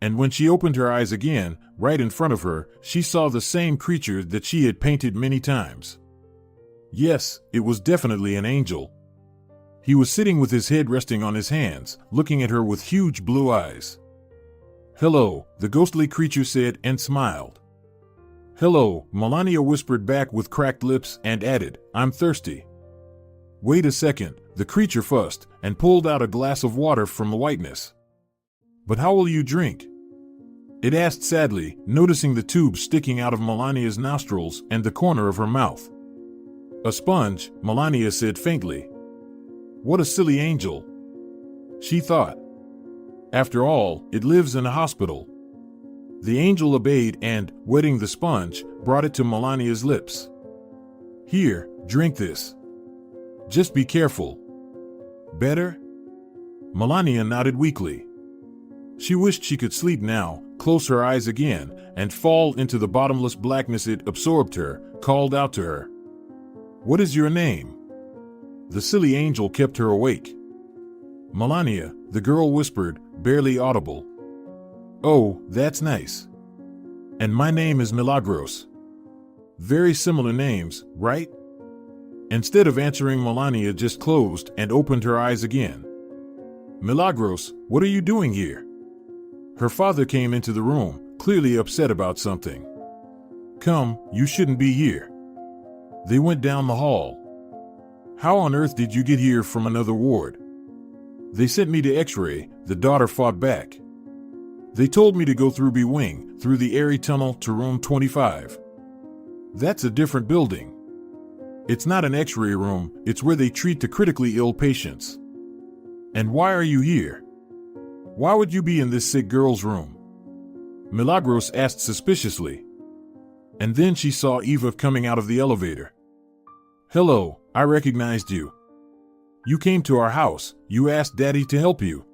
And when she opened her eyes again, right in front of her, she saw the same creature that she had painted many times. Yes, it was definitely an angel. He was sitting with his head resting on his hands, looking at her with huge blue eyes. Hello, the ghostly creature said and smiled. Hello, Melania whispered back with cracked lips and added, I'm thirsty. Wait a second, the creature fussed and pulled out a glass of water from the whiteness. But how will you drink? It asked sadly, noticing the tube sticking out of Melania's nostrils and the corner of her mouth. A sponge, Melania said faintly. What a silly angel, she thought. After all, it lives in a hospital. The angel obeyed and, wetting the sponge, brought it to Melania's lips. Here, drink this. Just be careful. Better? Melania nodded weakly. She wished she could sleep now, close her eyes again, and fall into the bottomless blackness it absorbed her, called out to her. What is your name? The silly angel kept her awake. Melania, the girl whispered, barely audible. Oh, that's nice. And my name is Milagros. Very similar names, right? Instead of answering, Melania just closed and opened her eyes again. Milagros, what are you doing here? Her father came into the room, clearly upset about something. Come, you shouldn't be here. They went down the hall. How on earth did you get here from another ward? They sent me to X-ray, the daughter fought back. They told me to go through B wing, through the airy tunnel to room 25. That's a different building. It's not an X-ray room, it's where they treat the critically ill patients. And why are you here? Why would you be in this sick girl's room? Milagros asked suspiciously. And then she saw Eva coming out of the elevator. Hello, I recognized you. You came to our house, you asked Daddy to help you.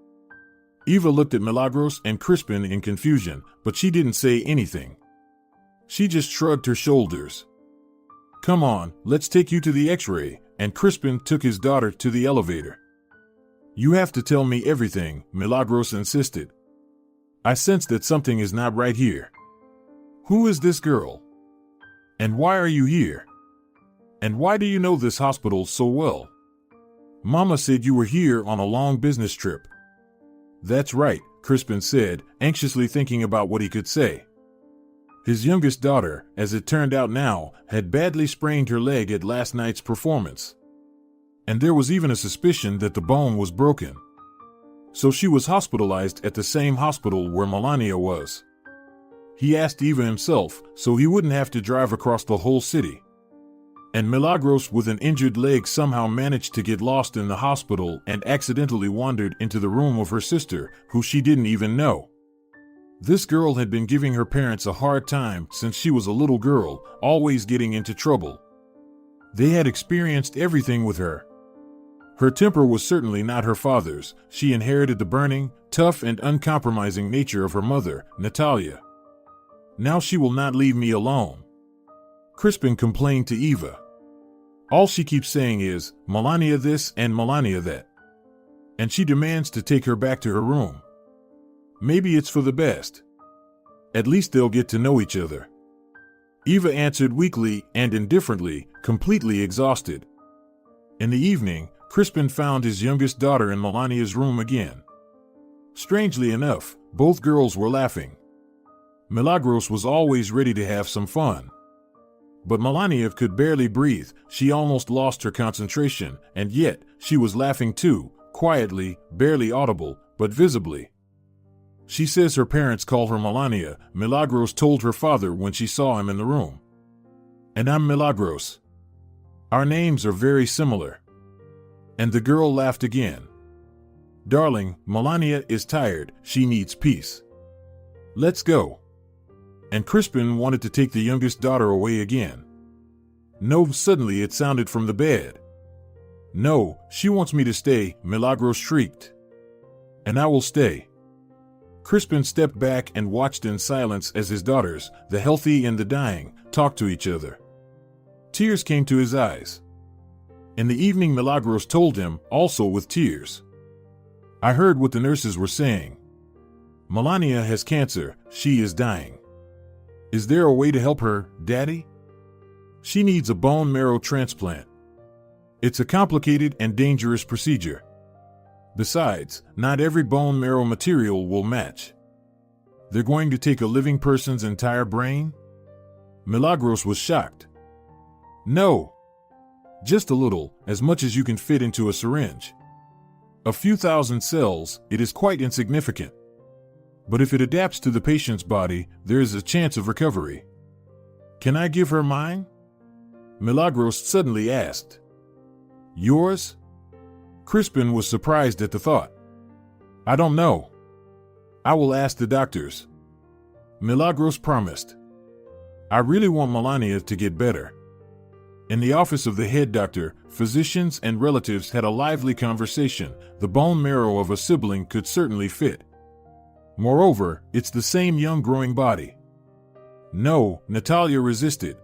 Eva looked at Milagros and Crispin in confusion, but she didn't say anything. She just shrugged her shoulders. Come on, let's take you to the X-ray, and Crispin took his daughter to the elevator. You have to tell me everything, Milagros insisted. I sense that something is not right here. Who is this girl? And why are you here? And why do you know this hospital so well? Mama said you were here on a long business trip. That's right, Crispin said, anxiously thinking about what he could say. His youngest daughter, as it turned out now, had badly sprained her leg at last night's performance. And there was even a suspicion that the bone was broken. So she was hospitalized at the same hospital where Melania was. He asked Eva himself, so he wouldn't have to drive across the whole city. And Milagros with an injured leg somehow managed to get lost in the hospital and accidentally wandered into the room of her sister, who she didn't even know. This girl had been giving her parents a hard time since she was a little girl, always getting into trouble. They had experienced everything with her. Her temper was certainly not her father's. She inherited the burning, tough and uncompromising nature of her mother, Natalia. Now she will not leave me alone, Crispin complained to Eva. All she keeps saying is, Melania this and Melania that. And she demands to take her back to her room. Maybe it's for the best. At least they'll get to know each other. Eva answered weakly and indifferently, completely exhausted. In the evening, Crispin found his youngest daughter in Melania's room again. Strangely enough, both girls were laughing. Milagros was always ready to have some fun. But Melania could barely breathe, she almost lost her concentration, and yet, she was laughing too, quietly, barely audible, but visibly. She says her parents call her Melania, Milagros told her father when she saw him in the room. And I'm Milagros. Our names are very similar. And the girl laughed again. Darling, Melania is tired, she needs peace. Let's go. And Crispin wanted to take the youngest daughter away again. No, suddenly it sounded from the bed. No, she wants me to stay, Milagros shrieked. And I will stay. Crispin stepped back and watched in silence as his daughters, the healthy and the dying, talked to each other. Tears came to his eyes. In the evening, Milagros told him, also with tears. I heard what the nurses were saying. Melania has cancer, she is dying. Is there a way to help her, Daddy? She needs a bone marrow transplant. It's a complicated and dangerous procedure. Besides, not every bone marrow material will match. They're going to take a living person's entire brain? Milagros was shocked. No. Just a little, as much as you can fit into a syringe. A few thousand cells, it is quite insignificant. But if it adapts to the patient's body, there is a chance of recovery. Can I give her mine? Milagros suddenly asked. Yours? Crispin was surprised at the thought. I don't know. I will ask the doctors. Milagros promised. I really want Melania to get better. In the office of the head doctor, physicians and relatives had a lively conversation. The bone marrow of a sibling could certainly fit. Moreover, it's the same young growing body. No, Natalia resisted.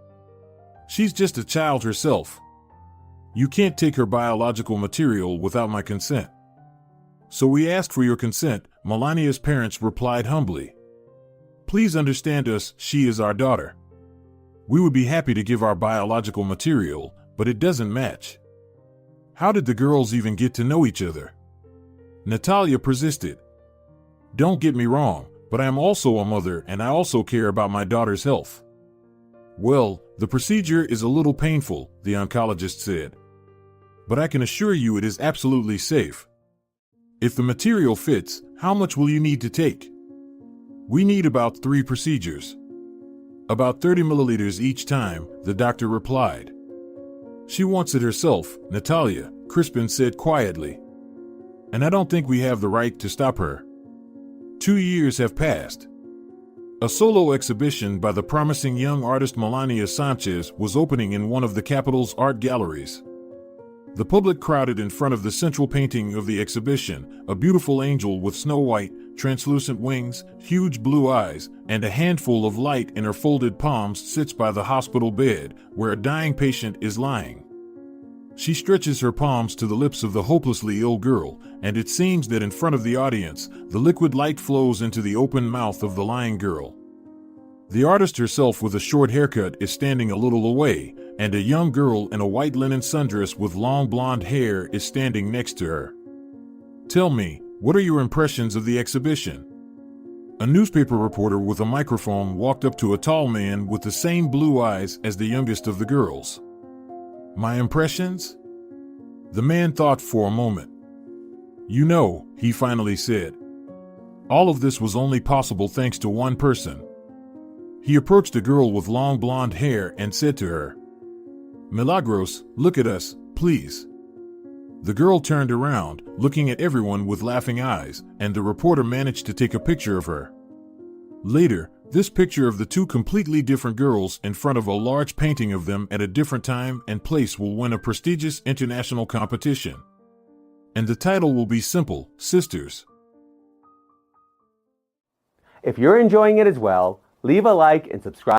She's just a child herself. You can't take her biological material without my consent. So we asked for your consent, Melania's parents replied humbly. Please understand us, she is our daughter. We would be happy to give our biological material, but it doesn't match. How did the girls even get to know each other? Natalia persisted. Don't get me wrong, but I am also a mother and I also care about my daughter's health. Well, the procedure is a little painful, the oncologist said. But I can assure you it is absolutely safe. If the material fits, how much will you need to take? We need about 3 procedures. About 30 milliliters each time, the doctor replied. She wants it herself, Natalia, Crispin said quietly. And I don't think we have the right to stop her. 2 years have passed. A solo exhibition by the promising young artist Melania Sanchez was opening in one of the capital's art galleries. The public crowded in front of the central painting of the exhibition, a beautiful angel with snow-white, translucent wings, huge blue eyes, and a handful of light in her folded palms sits by the hospital bed, where a dying patient is lying. She stretches her palms to the lips of the hopelessly ill girl, and it seems that in front of the audience, the liquid light flows into the open mouth of the lying girl. The artist herself with a short haircut is standing a little away, and a young girl in a white linen sundress with long blonde hair is standing next to her. Tell me, what are your impressions of the exhibition? A newspaper reporter with a microphone walked up to a tall man with the same blue eyes as the youngest of the girls. My impressions? The man thought for a moment. You know, he finally said. All of this was only possible thanks to one person. He approached a girl with long blonde hair and said to her, Milagros, look at us, please. The girl turned around, looking at everyone with laughing eyes, and the reporter managed to take a picture of her. Later, this picture of the 2 completely different girls in front of a large painting of them at a different time and place will win a prestigious international competition. And the title will be simple, Sisters. If you're enjoying it as well, leave a like and subscribe.